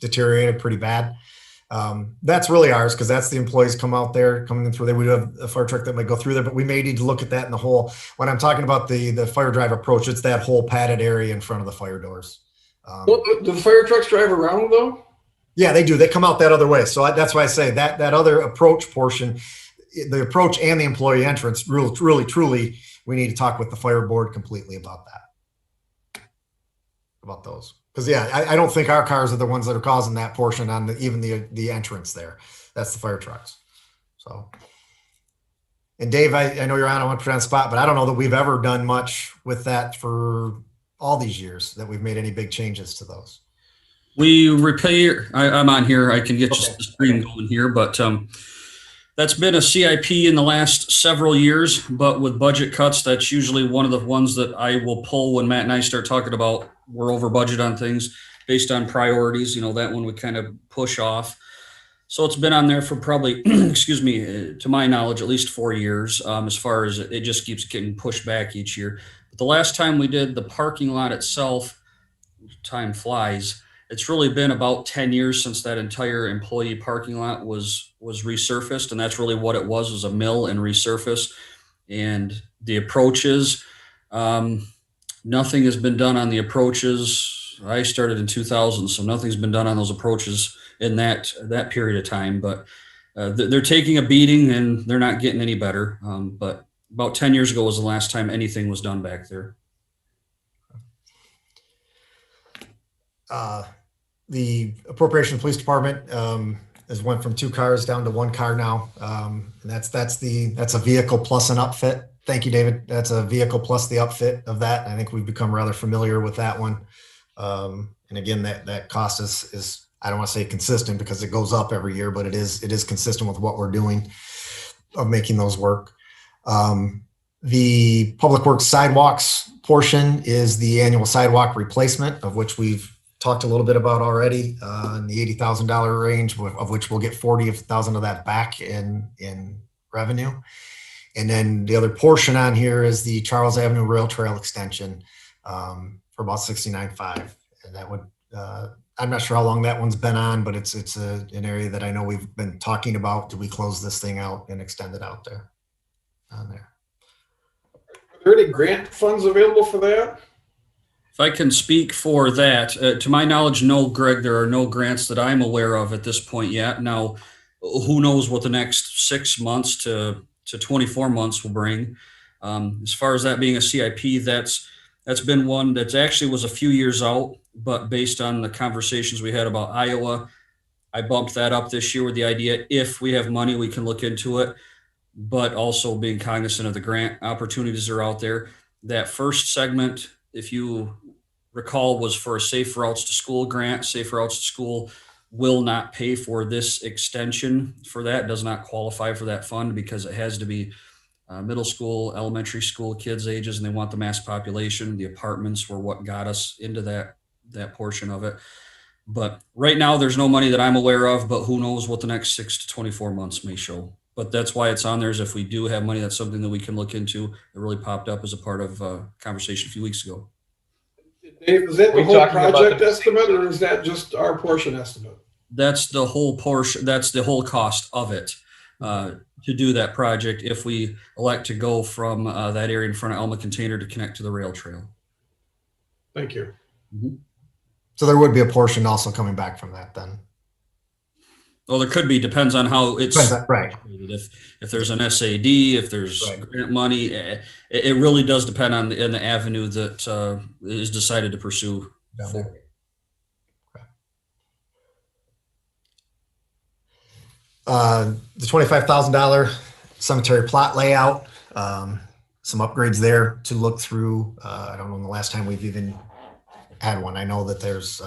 deteriorated pretty bad. That's really ours, because that's the employees coming in through there. We do have a fire truck that might go through there, but we may need to look at that in the whole. When I'm talking about the fire drive approach, it's that whole padded area in front of the fire doors. Do the fire trucks drive around though? Yeah, they do. They come out that other way. So that's why I say that other approach portion, the approach and the employee entrance, really, truly, we need to talk with the fire board completely about that, about those. Because I don't think our cars are the ones that are causing that portion on even the entrance there. That's the fire trucks. So, and Dave, I know you're on. I want to put you on the spot, but I don't know that we've ever done much with that for all these years, that we've made any big changes to those. We repair. I'm on here. I can get you the screen going here, but that's been a CIP in the last several years. But with budget cuts, that's usually one of the ones that I will pull when Matt and I start talking about we're over budget on things based on priorities. That one we kind of push off. So it's been on there for probably, excuse me, to my knowledge, at least 4 years. As far as it just keeps getting pushed back each year. But the last time we did the parking lot itself, time flies. It's really been about 10 years since that entire employee parking lot was resurfaced. And that's really what it was a mill and resurface. And the approaches, nothing has been done on the approaches. I started in 2000, so nothing's been done on those approaches in that period of time. But they're taking a beating and they're not getting any better. But about 10 years ago was the last time anything was done back there. The appropriation police department has went from 2 cars down to 1 car now. And that's a vehicle plus an upfit. Thank you, David. That's a vehicle plus the upfit of that. I think we've become rather familiar with that one. And again, that cost is, I don't want to say consistent because it goes up every year, but it is consistent with what we're doing of making those work. The public works sidewalks portion is the annual sidewalk replacement, of which we've talked a little bit about already, in the $80,000 range, of which we'll get 40,000 of that back in revenue. And then the other portion on here is the Charles Avenue Rail Trail extension for about $69,500. And that would, I'm not sure how long that one's been on, but it's an area that I know we've been talking about. Do we close this thing out and extend it out there on there? there any grant funds available for that? If I can speak for that, to my knowledge, no, Greg, there are no grants that I'm aware of at this point yet. Now, who knows what the next 6 months to 24 months will bring. As far as that being a CIP, that's been one that actually was a few years out, but based on the conversations we had about Iowa, I bumped that up this year with the idea if we have money, we can look into it, but also being cognizant of the grant opportunities that are out there. That first segment, if you recall, was for a Safe Routes to School grant. Safe Routes to School will not pay for this extension for that, does not qualify for that fund because it has to be middle school, elementary school kids ages, and they want the mass population. The apartments were what got us into that portion of it. But right now, there's no money that I'm aware of, but who knows what the next 6 to 24 months may show. But that's why it's on there, is if we do have money, that's something that we can look into. It really popped up as a part of a conversation a few weeks ago. Dave, is that the We whole talking about project the- estimate, or is that just our portion estimate? That's the whole portion, that's the whole cost of it, to do that project if we elect to go from that area in front of Alma Container to connect to the rail trail. Thank you. So there would be a portion also coming back from that then. Well, there could be, depends on how it's Right. if there's an SAD, if there's Right. grant money, it really does depend on the avenue that is decided to pursue. Down there. The $25,000 cemetery plot layout, some upgrades there to look through. I don't know the last time we've even had one. I know that there's,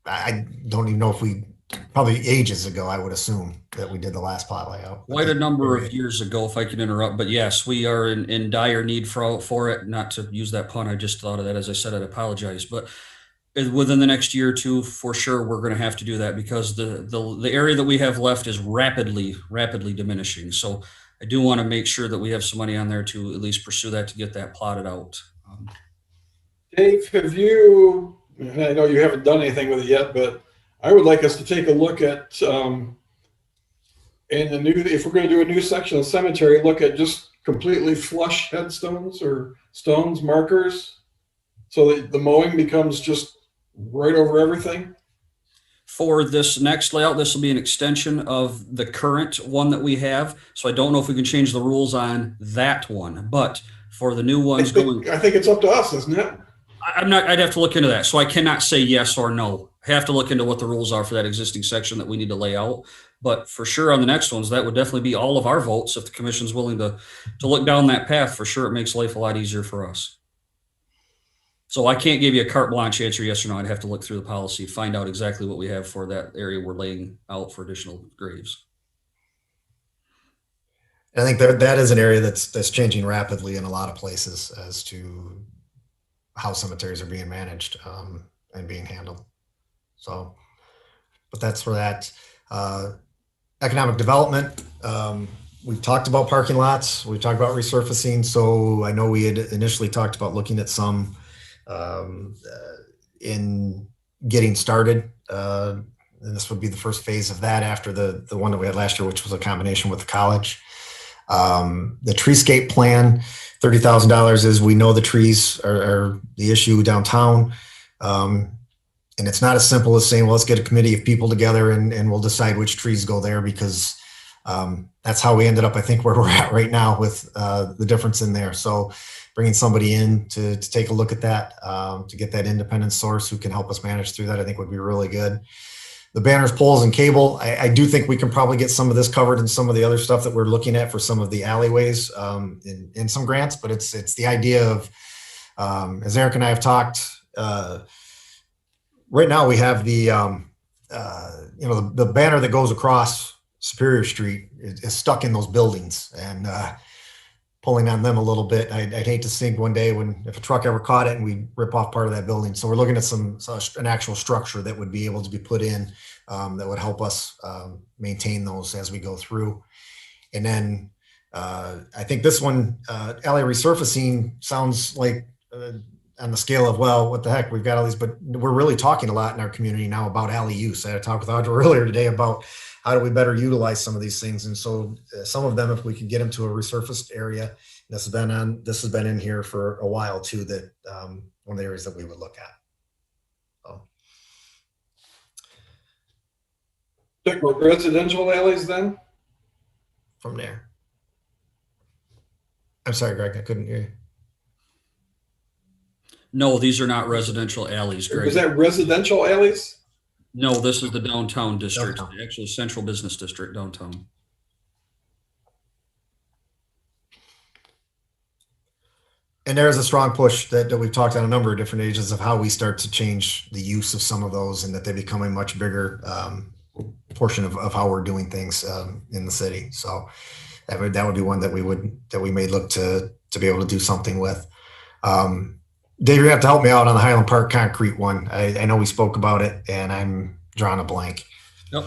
I don't even know if we, probably ages ago, I would assume that we did the last plot layout. Quite a number of years ago, if I can interrupt, but yes, we are in dire need for it. Not to use that pun, I just thought of that. As I said, I'd apologize, but within the next year or two, for sure, we're going to have to do that because the area that we have left is rapidly diminishing. So I do want to make sure that we have some money on there to at least pursue that, to get that plotted out. Dave, have you, and I know you haven't done anything with it yet, but I would like us to take a look at, if we're going to do a new section of cemetery, look at just completely flush headstones or stones, markers, so that the mowing becomes just right over everything. For this next layout, this will be an extension of the current one that we have. So I don't know if we can change the rules on that one, but for the new ones I think it's up to us, isn't it? I'd have to look into that. So I cannot say yes or no. I have to look into what the rules are for that existing section that we need to lay out. But for sure on the next ones, that would definitely be all of our votes. If the commission's willing to look down that path, for sure, it makes life a lot easier for us. So I can't give you a carte blanche answer, yes or no. I'd have to look through the policy, find out exactly what we have for that area we're laying out for additional graves. I think that is an area that's changing rapidly in a lot of places as to how cemeteries are being managed and being handled. So, but that's for that. Economic development. We've talked about parking lots. We've talked about resurfacing. So I know we had initially talked about looking at some in getting started. And this would be the first phase of that after the one that we had last year, which was a combination with the college. The treescape plan, $30,000 is, we know the trees are the issue downtown. And it's not as simple as saying, well, let's get a committee of people together and we'll decide which trees go there, because that's how we ended up, I think, where we're at right now with the difference in there. So bringing somebody in to take a look at that, to get that independent source who can help us manage through that, I think would be really good. The banners, poles, and cable, I do think we can probably get some of this covered in some of the other stuff that we're looking at for some of the alleyways in some grants, but it's the idea of, as Eric and I have talked, right now we have the banner that goes across Superior Street is stuck in those buildings, and pulling on them a little bit. I'd hate to think one day if a truck ever caught it and we rip off part of that building. So we're looking at an actual structure that would be able to be put in that would help us maintain those as we go through. And then I think this one, alley resurfacing, sounds like on the scale of, well, what the heck, we've got all these, but we're really talking a lot in our community now about alley use. I talked with Audra earlier today about how do we better utilize some of these things? And so some of them, if we could get them to a resurfaced area, this has been in here for a while too, that one of the areas that we would look at. So. Check with residential alleys then? From there. I'm sorry, Greg, I couldn't hear you. No, these are not residential alleys, Greg. Was that residential alleys? No, this is the downtown district, Downtown. actually central business district downtown. And there is a strong push that we've talked on a number of different ages of how we start to change the use of some of those, and that they become a much bigger portion of how we're doing things in the city. So that would be one that we may look to be able to do something with. Dave, you have to help me out on the Highland Park concrete one. I know we spoke about it, and I'm drawing a blank. Yep.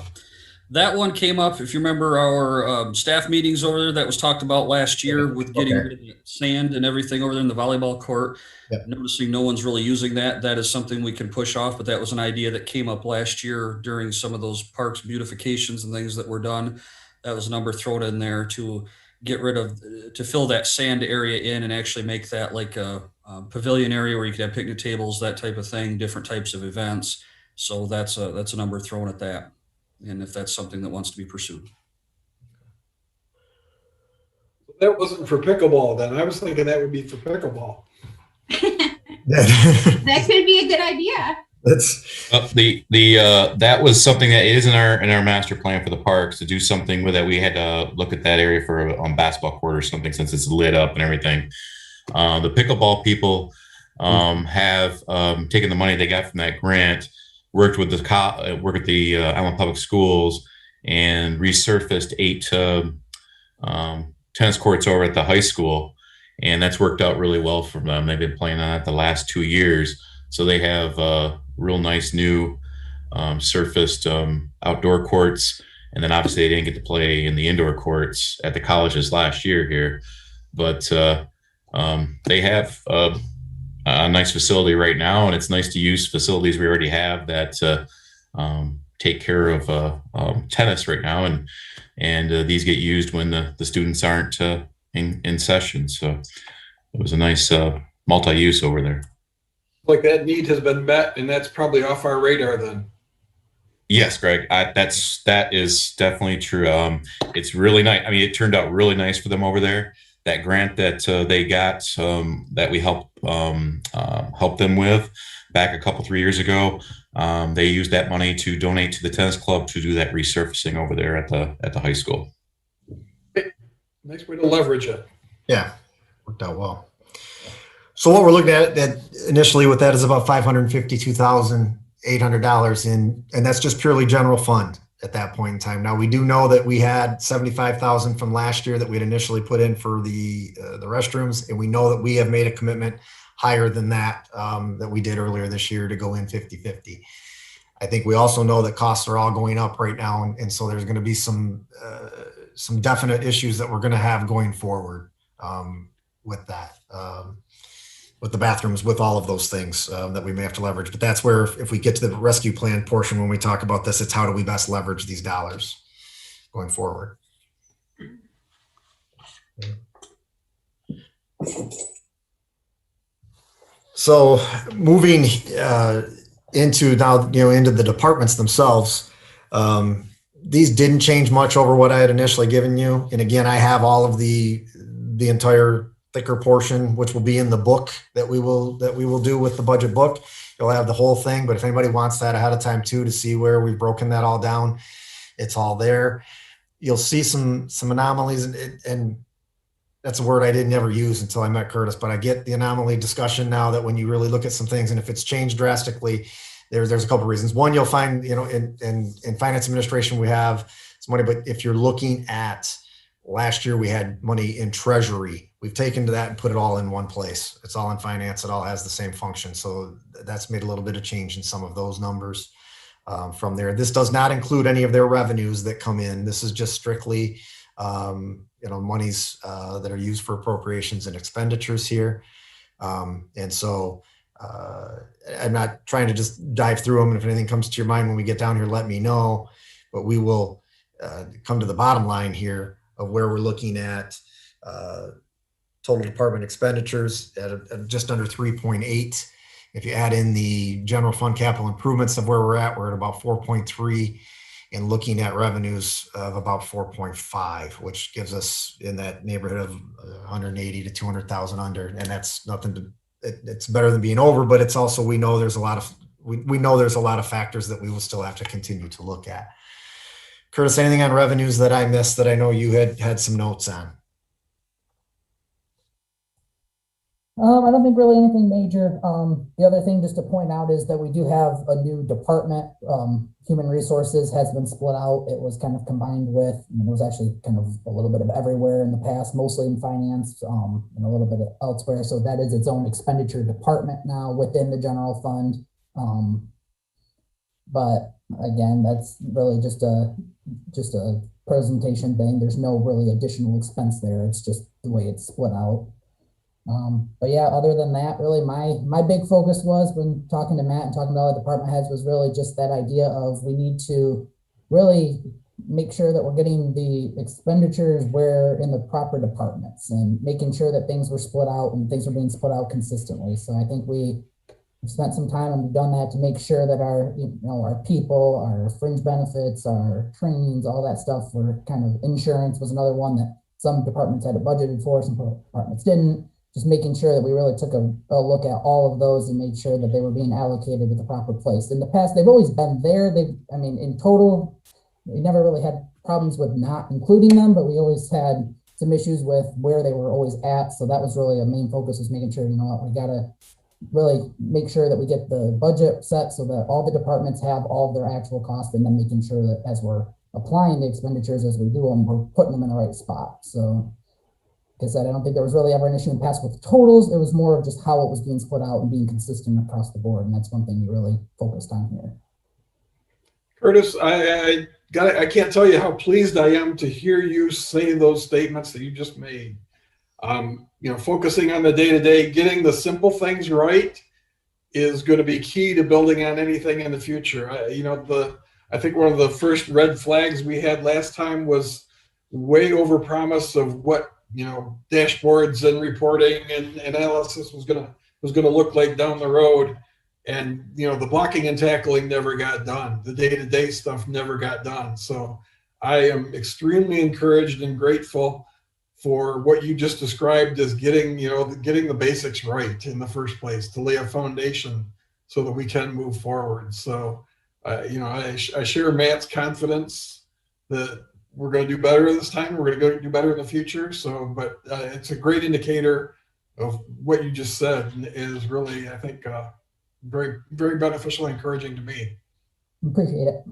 That one came up, if you remember our staff meetings over there, that was talked about last year with getting rid of the sand and everything over there in the volleyball court. Yep. Noticing no one's really using that. That is something we can push off, but that was an idea that came up last year during some of those parks beautifications and things that were done. That was a number thrown in there to get rid of, to fill that sand area in and actually make that like a pavilion area where you could have picnic tables, that type of thing, different types of events. So that's a number thrown at that. And if that's something that wants to be pursued. That wasn't for pickleball then. I was thinking that would be for pickleball. That could be a good idea. That's that was something that is in our master plan for the parks, to do something with that. We had to look at that area for on basketball court or something, since it's lit up and everything. The pickleball people have taken the money they got from that grant, worked with the Alma Public Schools, and resurfaced 8 tennis courts over at the high school, and that's worked out really well for them. They've been playing on it the last 2 years, so they have real nice new surfaced outdoor courts. And then obviously they didn't get to play in the indoor courts at the colleges last year here, but they have a nice facility right now, and it's nice to use facilities we already have that take care of tennis right now, and these get used when the students aren't in session. So it was a nice multi-use over there. Like that need has been met, and that's probably off our radar then. Yes, Greg, that is definitely true. It's really nice. I mean, it turned out really nice for them over there. That grant that they got, that we helped them with back a 3 years ago, they used that money to donate to the tennis club to do that resurfacing over there at the high school. Nice way to leverage it. Yeah, worked out well. So what we're looking at initially with that is about $552,800 and that's just purely general fund at that point in time. Now we do know that we had $75,000 from last year that we had initially put in for the restrooms, and we know that we have made a commitment higher than that that we did earlier this year to go in 50-50. I think we also know that costs are all going up right now, and so there's going to be some definite issues that we're going to have going forward with that. With the bathrooms, with all of those things that we may have to leverage. But that's where, if we get to the rescue plan portion, when we talk about this, it's how do we best leverage these dollars going forward. So moving into now, into the departments themselves, these didn't change much over what I had initially given you. And again, I have all of the entire thicker portion, which will be in the book that we will do with the budget book. You'll have the whole thing, but if anybody wants that ahead of time too, to see where we've broken that all down, it's all there. You'll see some anomalies, and that's a word I didn't ever use until I met Curtis, but I get the anomaly discussion now, that when you really look at some things, and if it's changed drastically, there's a couple of reasons. One, you'll find, in finance administration, we have some money, but if you're looking at last year, we had money in treasury. We've taken to that and put it all in one place. It's all in finance. It all has the same function. So that's made a little bit of change in some of those numbers from there. This does not include any of their revenues that come in. This is just strictly, monies that are used for appropriations and expenditures here. And so I'm not trying to just dive through them. And if anything comes to your mind when we get down here, let me know. But we will, come to the bottom line here of where we're looking at total department expenditures at just under 3.8. If you add in the general fund capital improvements of where we're at about 4.3, and looking at revenues of about 4.5, which gives us in that neighborhood of 180 to 200,000 under. And that's nothing to, it's better than being over, but it's also, we know there's a lot of factors that we will still have to continue to look at. Curtis, anything on revenues that I missed that I know you had some notes on? I don't think really anything major. The other thing just to point out is that we do have a new department. Human resources has been split out. It was kind of combined with, it was actually kind of a little bit of everywhere in the past, mostly in finance, and a little bit elsewhere. So that is its own expenditure department now within the general fund. But again, that's really just a presentation thing. There's no really additional expense there. It's just the way it's split out. But yeah, other than that, really my big focus was when talking to Matt and talking to all the department heads was really just that idea of we need to really make sure that we're getting the expenditures where in the proper departments and making sure that things were split out and things are being split out consistently. So I think we've spent some time and we've done that to make sure that our people, our fringe benefits, our trainings, all that stuff were kind of, insurance was another one that some departments had it budgeted for, some departments didn't. Just making sure that we really took a look at all of those and made sure that they were being allocated to the proper place. In the past, they've always been there. In total, we never really had problems with not including them, but we always had some issues with where they were always at. So that was really a main focus, was making sure, we got to really make sure that we get the budget set so that all the departments have all of their actual costs, and then making sure that as we're applying the expenditures as we do them, we're putting them in the right spot. So like I said, I don't think there was really ever an issue in the past with totals. It was more of just how it was being split out and being consistent across the board. And that's one thing we really focused on here. Curtis, I can't tell you how pleased I am to hear you say those statements that you just made. Focusing on the day-to-day, getting the simple things right is going to be key to building on anything in the future. I think one of the first red flags we had last time was way over promise of what dashboards and reporting and analysis was gonna look like down the road. And the blocking and tackling never got done. The day-to-day stuff never got done. So I am extremely encouraged and grateful for what you just described as getting the basics right in the first place, to lay a foundation so that we can move forward. So I share Matt's confidence that we're going to do better this time. We're going to go do better in the future. So, but it's a great indicator of what you just said is really, I think, very, very beneficial and encouraging to me. Appreciate it.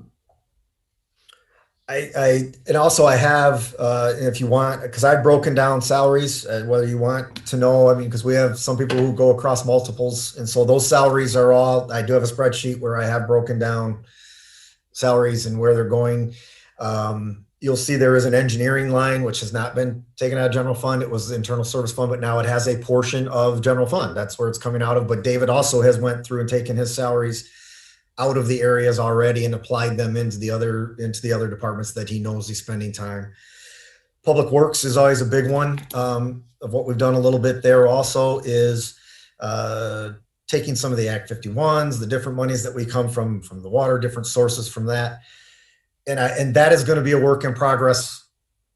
And also I have, if you want, because I've broken down salaries, whether you want to know, because we have some people who go across multiples. And so those salaries are all, I do have a spreadsheet where I have broken down salaries and where they're going. You'll see there is an engineering line, which has not been taken out of general fund. It was the internal service fund, but now it has a portion of general fund. That's where it's coming out of. But David also has went through and taken his salaries out of the areas already and applied them into the other departments that he knows he's spending time. Public Works is always a big one. Of what we've done a little bit there also is taking some of the Act 51s, the different monies that we come from the water, different sources from that. And that is going to be a work in progress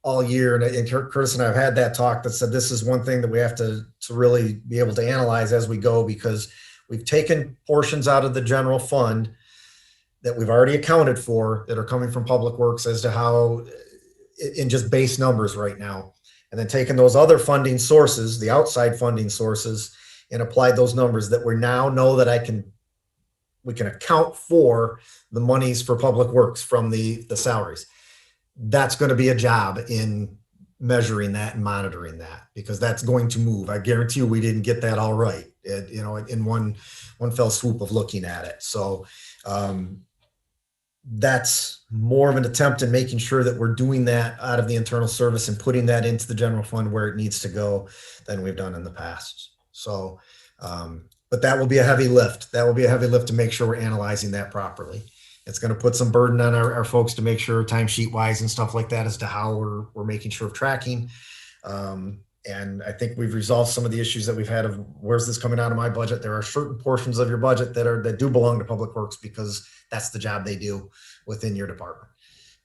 all year. And Curtis and I have had that talk that said this is one thing that we have to really be able to analyze as we go, because we've taken portions out of the general fund that we've already accounted for that are coming from Public Works as to how, in just base numbers right now, and then taking those other funding sources, the outside funding sources, and applied those numbers that we now know that we can account for the monies for Public Works from the salaries. That's going to be a job in measuring that and monitoring that, because that's going to move. I guarantee you we didn't get that all right, in one fell swoop of looking at it. So that's more of an attempt in making sure that we're doing that out of the internal service and putting that into the general fund where it needs to go than we've done in the past. So, but that will be a heavy lift. That will be a heavy lift to make sure we're analyzing that properly. It's going to put some burden on our folks to make sure timesheet wise and stuff like that as to how we're making sure of tracking. And I think we've resolved some of the issues that we've had of where's this coming out of my budget. There are certain portions of your budget that do belong to Public Works because that's the job they do within your department.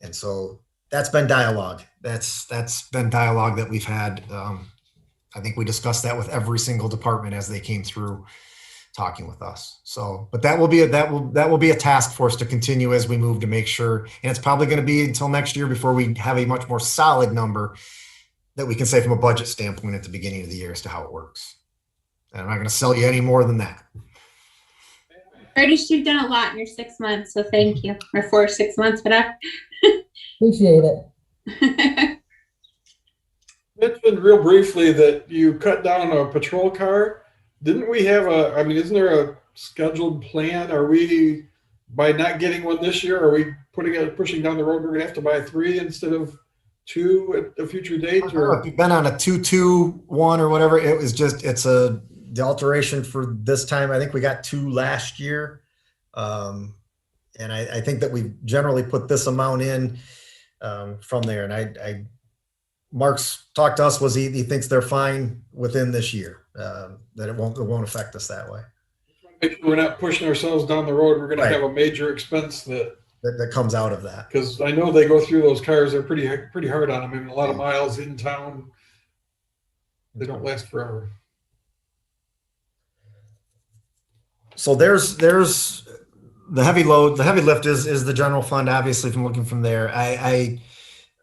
And so that's been dialogue. That's been dialogue that we've had. I think we discussed that with every single department as they came through talking with us. So, but that will be a task for us to continue as we move to make sure, and it's probably going to be until next year before we have a much more solid number that we can say from a budget standpoint at the beginning of the year as to how it works. And I'm not going to sell you any more than that. Curtis, you've done a lot in your 6 months, so thank you. Or 4 or 6 months, whatever. Appreciate it. Mentioned real briefly that you cut down a patrol car. Didn't we have isn't there a scheduled plan? Are we, by not getting one this year, are we pushing down the road, we're going to have to buy 3 instead of 2 at a future date? Or If you've been on a 2-2-1 or whatever, it's the alteration for this time. I think we got 2 last year. And I think that we generally put this amount in from there. And Mark's talked to us was he thinks they're fine within this year, that it won't affect us that way. make sure we're not pushing ourselves down the road. We're going to Right. have a major expense That comes out of that. because I know they go through those cars. They're pretty hard on them. I mean, a lot of miles in town. They don't last forever. So there's the heavy load. The heavy lift is the general fund. Obviously, if I'm looking from there, I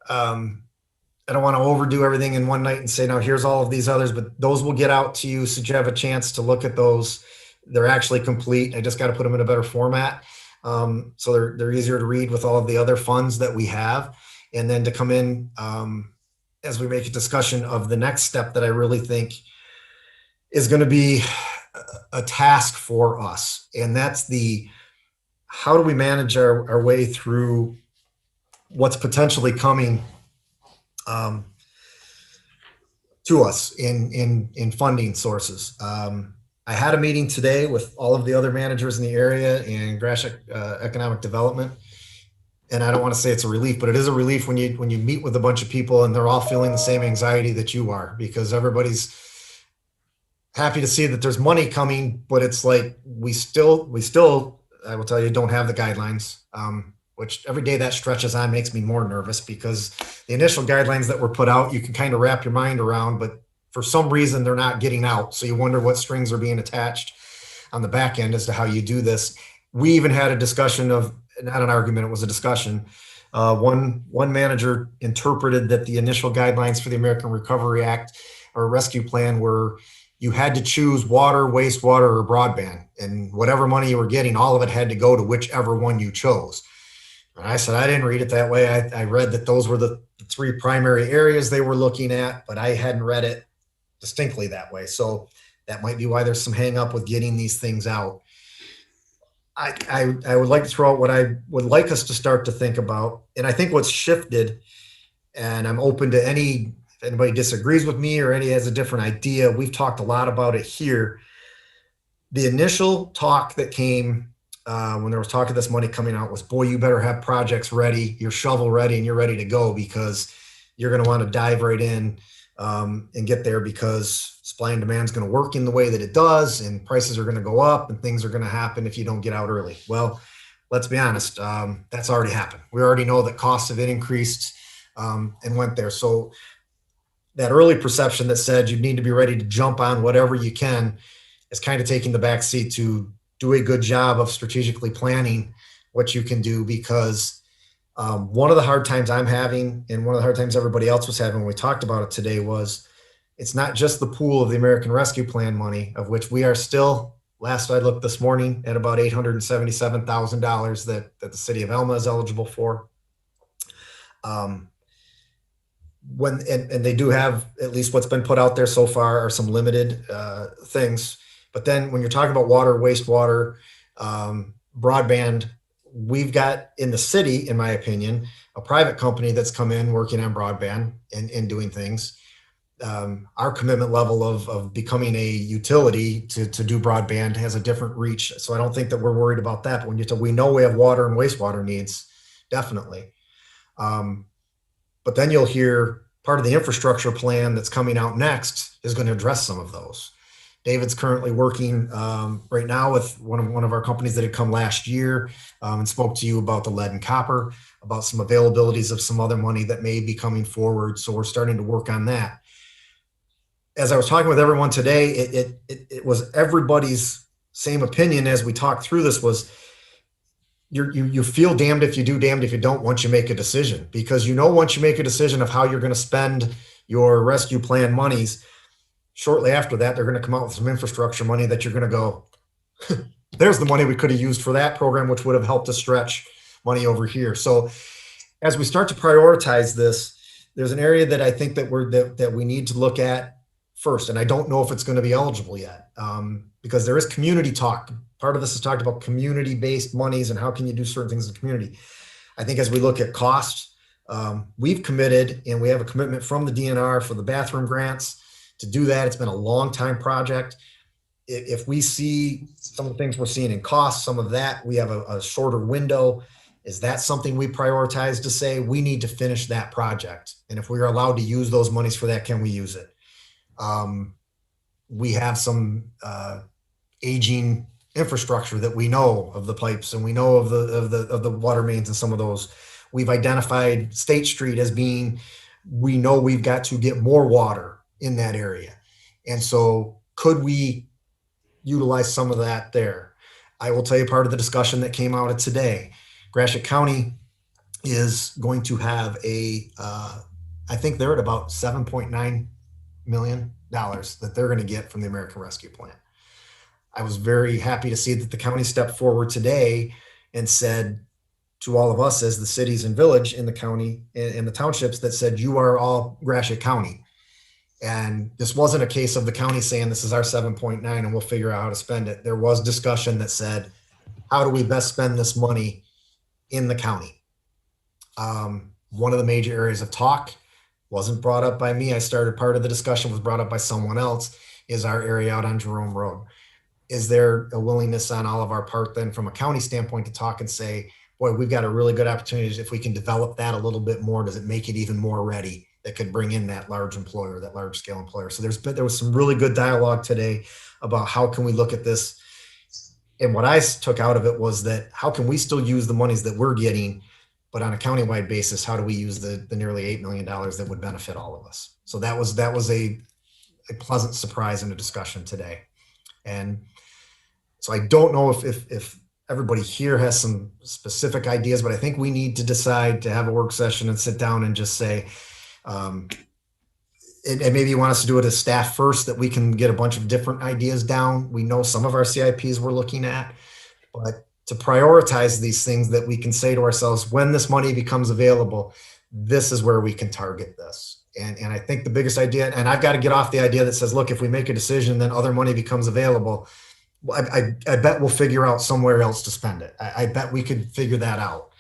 don't want to overdo everything in one night and say, no, here's all of these others, but those will get out to you so you have a chance to look at those. They're actually complete. I just got to put them in a better format. So they're easier to read with all of the other funds that we have. And then to come in as we make a discussion of the next step that I really think is going to be a task for us. And that's how do we manage our way through what's potentially coming to us in funding sources. I had a meeting today with all of the other managers in the area and Gratiot Economic Development. And I don't want to say it's a relief, but it is a relief when you meet with a bunch of people and they're all feeling the same anxiety that you are, because everybody's happy to see that there's money coming, but it's like we still, I will tell you, don't have the guidelines, which every day that stretches on makes me more nervous, because the initial guidelines that were put out, you can kind of wrap your mind around, but for some reason they're not getting out. So you wonder what strings are being attached on the back end as to how you do this. We even had a discussion of, not an argument, it was a discussion. One manager interpreted that the initial guidelines for the American Recovery Act or Rescue Plan were you had to choose water, wastewater, or broadband. And whatever money you were getting, all of it had to go to whichever one you chose. And I said, I didn't read it that way. I read that those were the 3 primary areas they were looking at, but I hadn't read it distinctly that way. So that might be why there's some hang up with getting these things out. I would like to throw out what I would like us to start to think about. And I think what's shifted, and I'm open to if anybody disagrees with me or any has a different idea, we've talked a lot about it here. The initial talk that came when there was talk of this money coming out was, boy, you better have projects ready, you're shovel ready, and you're ready to go, because you're going to want to dive right in and get there, because supply and demand is going to work in the way that it does, and prices are going to go up, and things are going to happen if you don't get out early. Well, let's be honest, that's already happened. We already know that costs have increased and went there. So that early perception that said you need to be ready to jump on whatever you can is kind of taking the back seat to do a good job of strategically planning what you can do, because one of the hard times I'm having, and one of the hard times everybody else was having when we talked about it today, was it's not just the pool of the American Rescue Plan money, of which we are still, last I looked this morning, at about $877,000 that the city of Alma is eligible for. And they do have, at least what's been put out there so far, are some limited things. But then when you're talking about water, wastewater, broadband, we've got in the city, in my opinion, a private company that's come in working on broadband and doing things. our commitment level of becoming a utility to do broadband has a different reach. So I don't think that we're worried about that. But when we know we have water and wastewater needs, definitely. But then you'll hear part of the infrastructure plan that's coming out next is going to address some of those. David's currently working right now with one of our companies that had come last year and spoke to you about the lead and copper, about some availabilities of some other money that may be coming forward. So we're starting to work on that. As I was talking with everyone today, it was everybody's same opinion as we talked through this was you feel damned if you do, damned if you don't once you make a decision, because once you make a decision of how you're going to spend your rescue plan monies, shortly after that, they're going to come out with some infrastructure money that you're going to go, there's the money we could have used for that program, which would have helped us stretch money over here. So as we start to prioritize this, there's an area that I think that we need to look at first. And I don't know if it's going to be eligible yet because there is community talk. Part of this is talked about community-based monies and how can you do certain things in the community. I think as we look at cost, we've committed and we have a commitment from the DNR for the bathroom grants to do that. It's been a long time project. If we see some of the things we're seeing in costs, some of that, we have a shorter window. Is that something we prioritize to say we need to finish that project? And if we are allowed to use those monies for that, can we use it? We have some aging infrastructure that we know of the pipes and we know of the water mains and some of those. We've identified State Street as being, we know we've got to get more water in that area. And so could we utilize some of that there? I will tell you part of the discussion that came out of today. Gratiot County is going to have I think they're at about $7.9 million that they're going to get from the American Rescue Plan. I was very happy to see that the county stepped forward today and said to all of us as the cities and village in the county and the townships that said, you are all Gratiot County. And this wasn't a case of the county saying this is our 7.9 and we'll figure out how to spend it. There was discussion that said, how do we best spend this money in the county? One of the major areas of talk wasn't brought up by me. I started part of the discussion was brought up by someone else is our area out on Jerome Road. Is there a willingness on all of our part then from a county standpoint to talk and say, boy, we've got a really good opportunity. If we can develop that a little bit more, does it make it even more ready that could bring in that large employer, that large scale employer? So there was some really good dialogue today about how can we look at this. And what I took out of it was that how can we still use the monies that we're getting, but on a countywide basis, how do we use the nearly $8 million that would benefit all of us? So that was a pleasant surprise in the discussion today. And so I don't know if everybody here has some specific ideas, but I think we need to decide to have a work session and sit down and just say, and maybe you want us to do it as staff first, that we can get a bunch of different ideas down. We know some of our CIPs we're looking at, but to prioritize these things that we can say to ourselves, when this money becomes available, this is where we can target this. And I think the biggest idea, and I've got to get off the idea that says, look, if we make a decision, then other money becomes available. I bet we'll figure out somewhere else to spend it. I bet we could figure that out,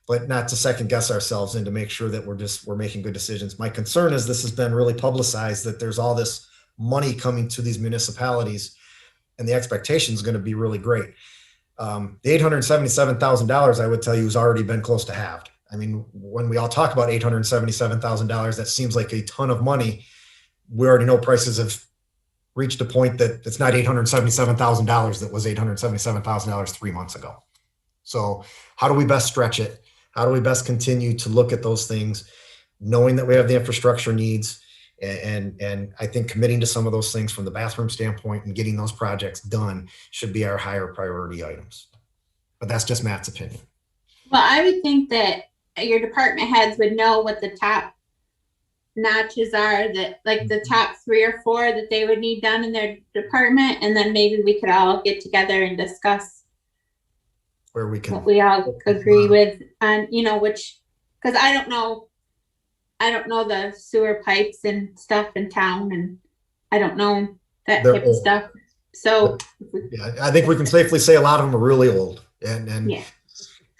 but not to second guess ourselves and to make sure that we're making good decisions. My concern is this has been really publicized that there's all this money coming to these municipalities and the expectation is going to be really great. The $877,000, I would tell you, has already been close to halved. I mean, when we all talk about $877,000, that seems like a ton of money. We already know prices have reached a point that it's not $877,000 that was $877,000 3 months ago. So how do we best stretch it? How do we best continue to look at those things, knowing that we have the infrastructure needs and I think committing to some of those things from the bathroom standpoint and getting those projects done should be our higher priority items. But that's just Matt's opinion. Well, I would think that your department heads would know what the top notches are, that like the top 3 or 4 that they would need done in their department, and then maybe we could all get together and discuss where we can, what we all agree with on, which, because I don't know the sewer pipes and stuff in town, and I don't know that type of stuff. So yeah, I think we can safely say a lot of them are really old. And yeah,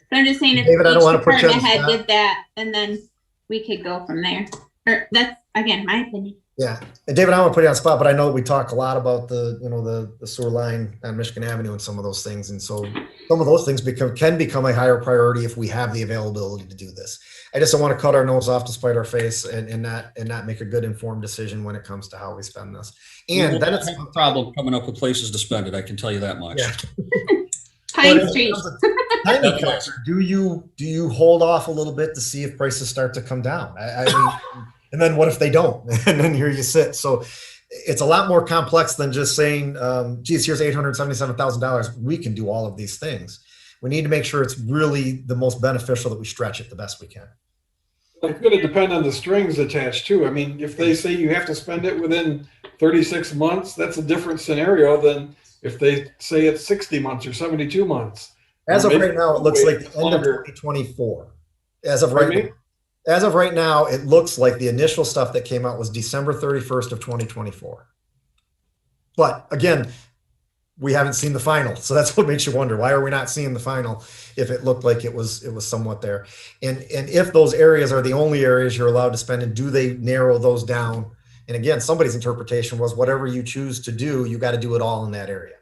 but I'm just saying if David, I don't want to put you on department the head spot. did that, and then we could go from there. Or that's again my opinion. Yeah, and David, I want to put you on the spot, but I know that we talk a lot about the sewer line on Michigan Avenue and some of those things, and so some of those things can become a higher priority if we have the availability to do this. I just don't want to cut our nose off to spite our face and not make a good informed decision when it comes to how we spend this. We And will then not it's have a problem coming up with places to spend it. I can tell you that much. yeah. Pine But Street. Tiny That's culture. Do you hold off a little bit to see if prices start to come down? I mean, and then what if they don't? And then here you sit. So it's a lot more complex than just saying, geez, here's $877,000. We can do all of these things. We need to make sure it's really the most beneficial that we stretch it the best we can. It's going to depend on the strings attached too. I mean, if they say you have to spend it within 36 months, that's a different scenario than if they say it's 60 months or 72 months. As of right now, it looks like the end of Longer. 2024. As of right now, it looks like the initial stuff that came out was December 31st of 2024. But again, we haven't seen the final. So that's what makes you wonder, why are we not seeing the final if it looked like it was somewhat there? And if those areas are the only areas you're allowed to spend, and do they narrow those down? And again, somebody's interpretation was whatever you choose to do, you got to do it all in that area.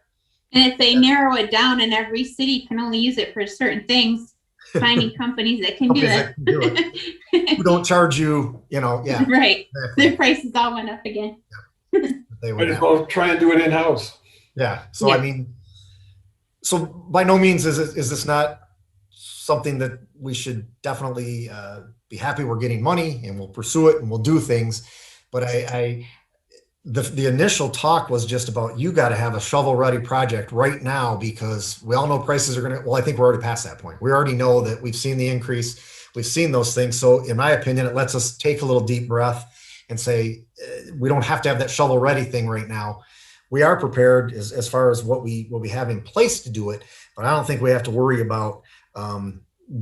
And if they narrow it down and every city can only use it for certain things, finding companies that can do it. Who don't charge you, yeah. Right. Exactly. Their prices all went up again. They Might would as have. well try and do it in-house. Yeah. So, I mean, so by no means is this not something that we should definitely be happy we're getting money, and we'll pursue it and we'll do things. But the initial talk was just about, you got to have a shovel ready project right now, because we all know prices are going to, well, I think we're already past that point. We already know that we've seen the increase. We've seen those things. So in my opinion, it lets us take a little deep breath and say, we don't have to have that shovel ready thing right now. We are prepared as far as what we have in place to do it, but I don't think we have to worry about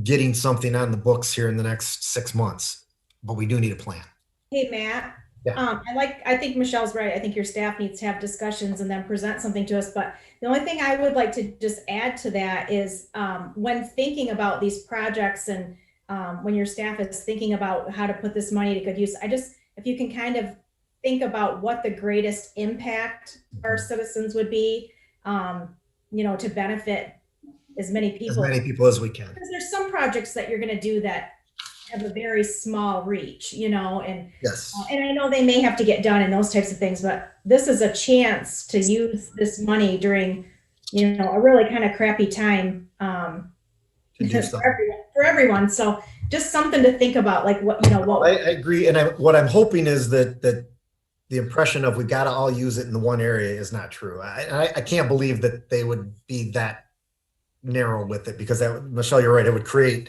getting something on the books here in the next 6 months, but we do need a plan. Hey, Matt. Yeah. I think Michelle's right. I think your staff needs to have discussions and then present something to us. But the only thing I would like to just add to that is when thinking about these projects, and when your staff is thinking about how to put this money to good use, if you can kind of think about what the greatest impact our citizens would be, to benefit as many people as we can. Because there's some projects that you're going to do that have a very small reach, and yes, and I know they may have to get done and those types of things, but this is a chance to use this money during, a really kind of crappy time for everyone. So just something to think about, like what. I agree, and what I'm hoping is that the impression of we got to all use it in the one area is not true. I can't believe that they would be that narrow with it, because Michelle, you're right. It would create.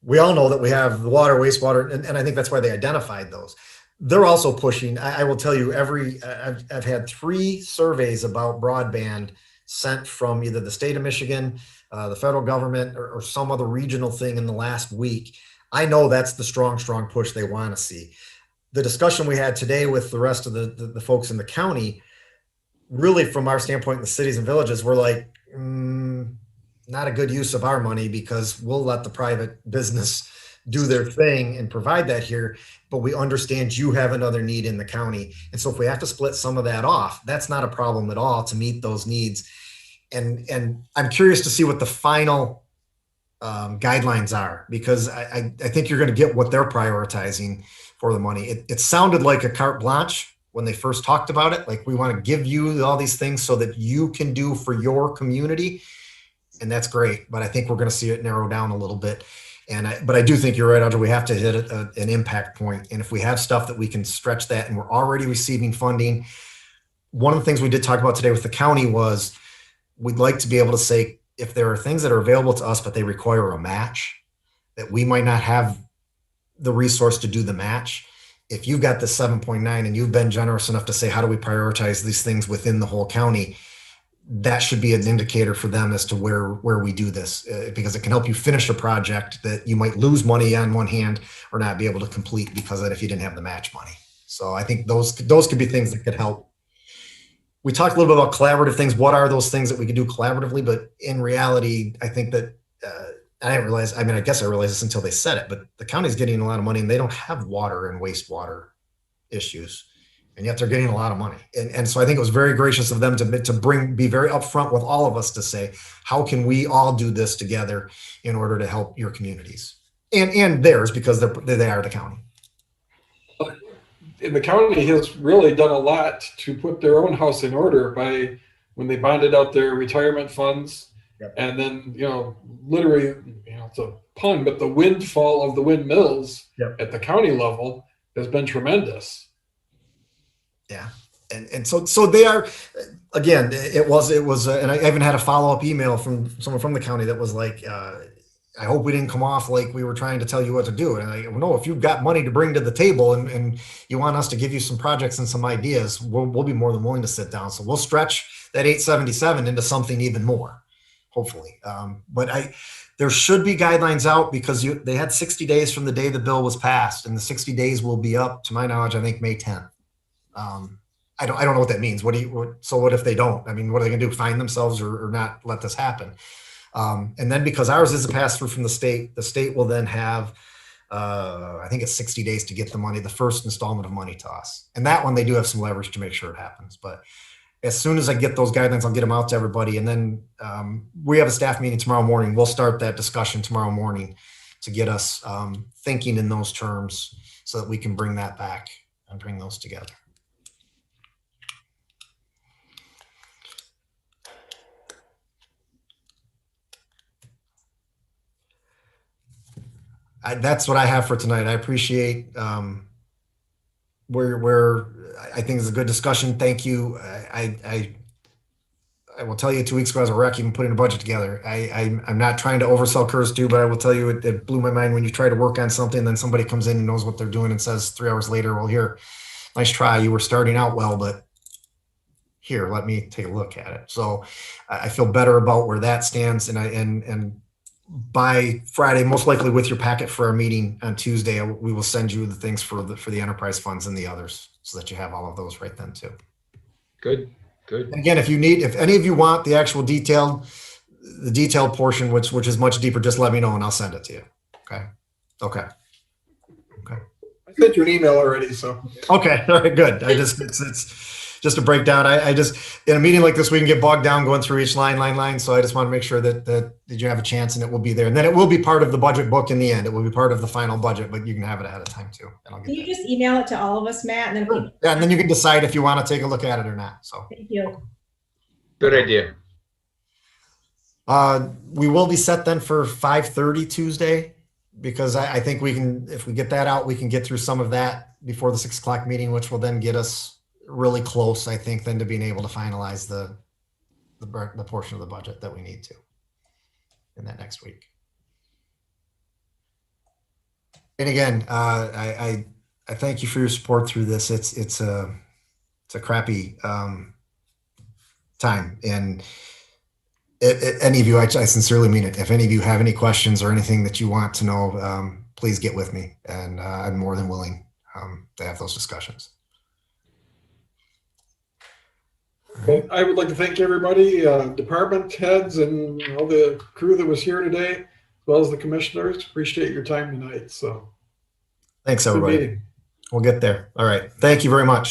We all know that we have the water, wastewater, and I think that's why they identified those. They're also pushing. I will tell you, I've had 3 surveys about broadband sent from either the state of Michigan, the federal government, or some other regional thing in the last week. I know that's the strong push they want to see. The discussion we had today with the rest of the folks in the county, really from our standpoint in the cities and villages, we're like, not a good use of our money, because we'll let the private business do their thing and provide that here, but we understand you have another need in the county. And so if we have to split some of that off, that's not a problem at all to meet those needs. And I'm curious to see what the final guidelines are, because I think you're going to get what they're prioritizing for the money. It sounded like a carte blanche when they first talked about it. Like, we want to give you all these things so that you can do for your community. And that's great, but I think we're going to see it narrow down a little bit. But I do think you're right, Audrey. We have to hit an impact point. And if we have stuff that we can stretch that, and we're already receiving funding, one of the things we did talk about today with the county was, we'd like to be able to say, if there are things that are available to us, but they require a match, that we might not have the resource to do the match. If you've got the 7.9 and you've been generous enough to say, how do we prioritize these things within the whole county? That should be an indicator for them as to where we do this, because it can help you finish a project that you might lose money on one hand or not be able to complete because of it if you didn't have the match money. So I think those could be things that could help. We talked a little bit about collaborative things. What are those things that we could do collaboratively? But in reality, I think that I didn't realize, I guess I realized this until they said it, but the county's getting a lot of money and they don't have water and wastewater issues. and yet they're getting a lot of money. And so I think it was very gracious of them to be very upfront with all of us to say, how can we all do this together in order to help your communities and theirs, because they are the county. And the county has really done a lot to put their own house in order by when they bonded out their retirement funds. Yep. And then, literally, it's a pun, but the windfall of the windmills Yep. at the county level has been tremendous. Yeah. And so they are, again, it was, and I even had a follow-up email from someone from the county that was like, I hope we didn't come off like we were trying to tell you what to do. And I go, no, if you've got money to bring to the table and you want us to give you some projects and some ideas, we'll be more than willing to sit down. So we'll stretch that 877 into something even more, hopefully. But there should be guidelines out, because they had 60 days from the day the bill was passed, and the 60 days will be up, to my knowledge, I think May 10th. I don't know what that means. So what if they don't? I mean, what are they gonna do? Find themselves or not let this happen? And then because ours is a pass through from the state will then have, I think it's 60 days to get the money, the first installment of money to us. And that one, they do have some leverage to make sure it happens. But as soon as I get those guidelines, I'll get them out to everybody. And then we have a staff meeting tomorrow morning. We'll start that discussion tomorrow morning to get us thinking in those terms so that we can bring that back and bring those together. That's what I have for tonight. I appreciate where I think is a good discussion. Thank you. I will tell you, 2 weeks ago I was a wreck even putting a budget together. I'm not trying to oversell Curse too, but I will tell you it blew my mind when you try to work on something and then somebody comes in and knows what they're doing and says 3 hours later, well, here, nice try. You were starting out well, but here, let me take a look at it. So I feel better about where that stands. And by Friday, most likely with your packet for our meeting on Tuesday, we will send you the things for the enterprise funds and the others, so that you have all of those right then too. Good. And again, if any of you want the actual detailed portion, which is much deeper, just let me know and I'll send it to you. Okay. I sent you an email already, so. Okay. All right. Good. It's just a breakdown. I just, in a meeting like this, we can get bogged down going through each line. So I just want to make sure that you have a chance and it will be there. And then it will be part of the budget book in the end. It will be part of the final budget, but you can have it ahead of time too. And I'll get Can you just email it to all of us, Matt? And then yeah, and then you can decide if you want to take a look at it or not. So thank you. Good idea. we will be set then for 5:30 Tuesday, because I think we can, if we get that out, we can get through some of that before the 6 o'clock meeting, which will then get us really close, I think, then to being able to finalize the portion of the budget that we need to in that next week. And again, I thank you for your support through this. It's a crappy time, and any of you, I sincerely mean it. If any of you have any questions or anything that you want to know, please get with me, and I'm more than willing to have those discussions. Well, I would like to thank everybody, department heads and all the crew that was here today, as well as the commissioners. Appreciate your time tonight. So Thanks, good everybody. meeting. We'll get there. All right. Thank you very much.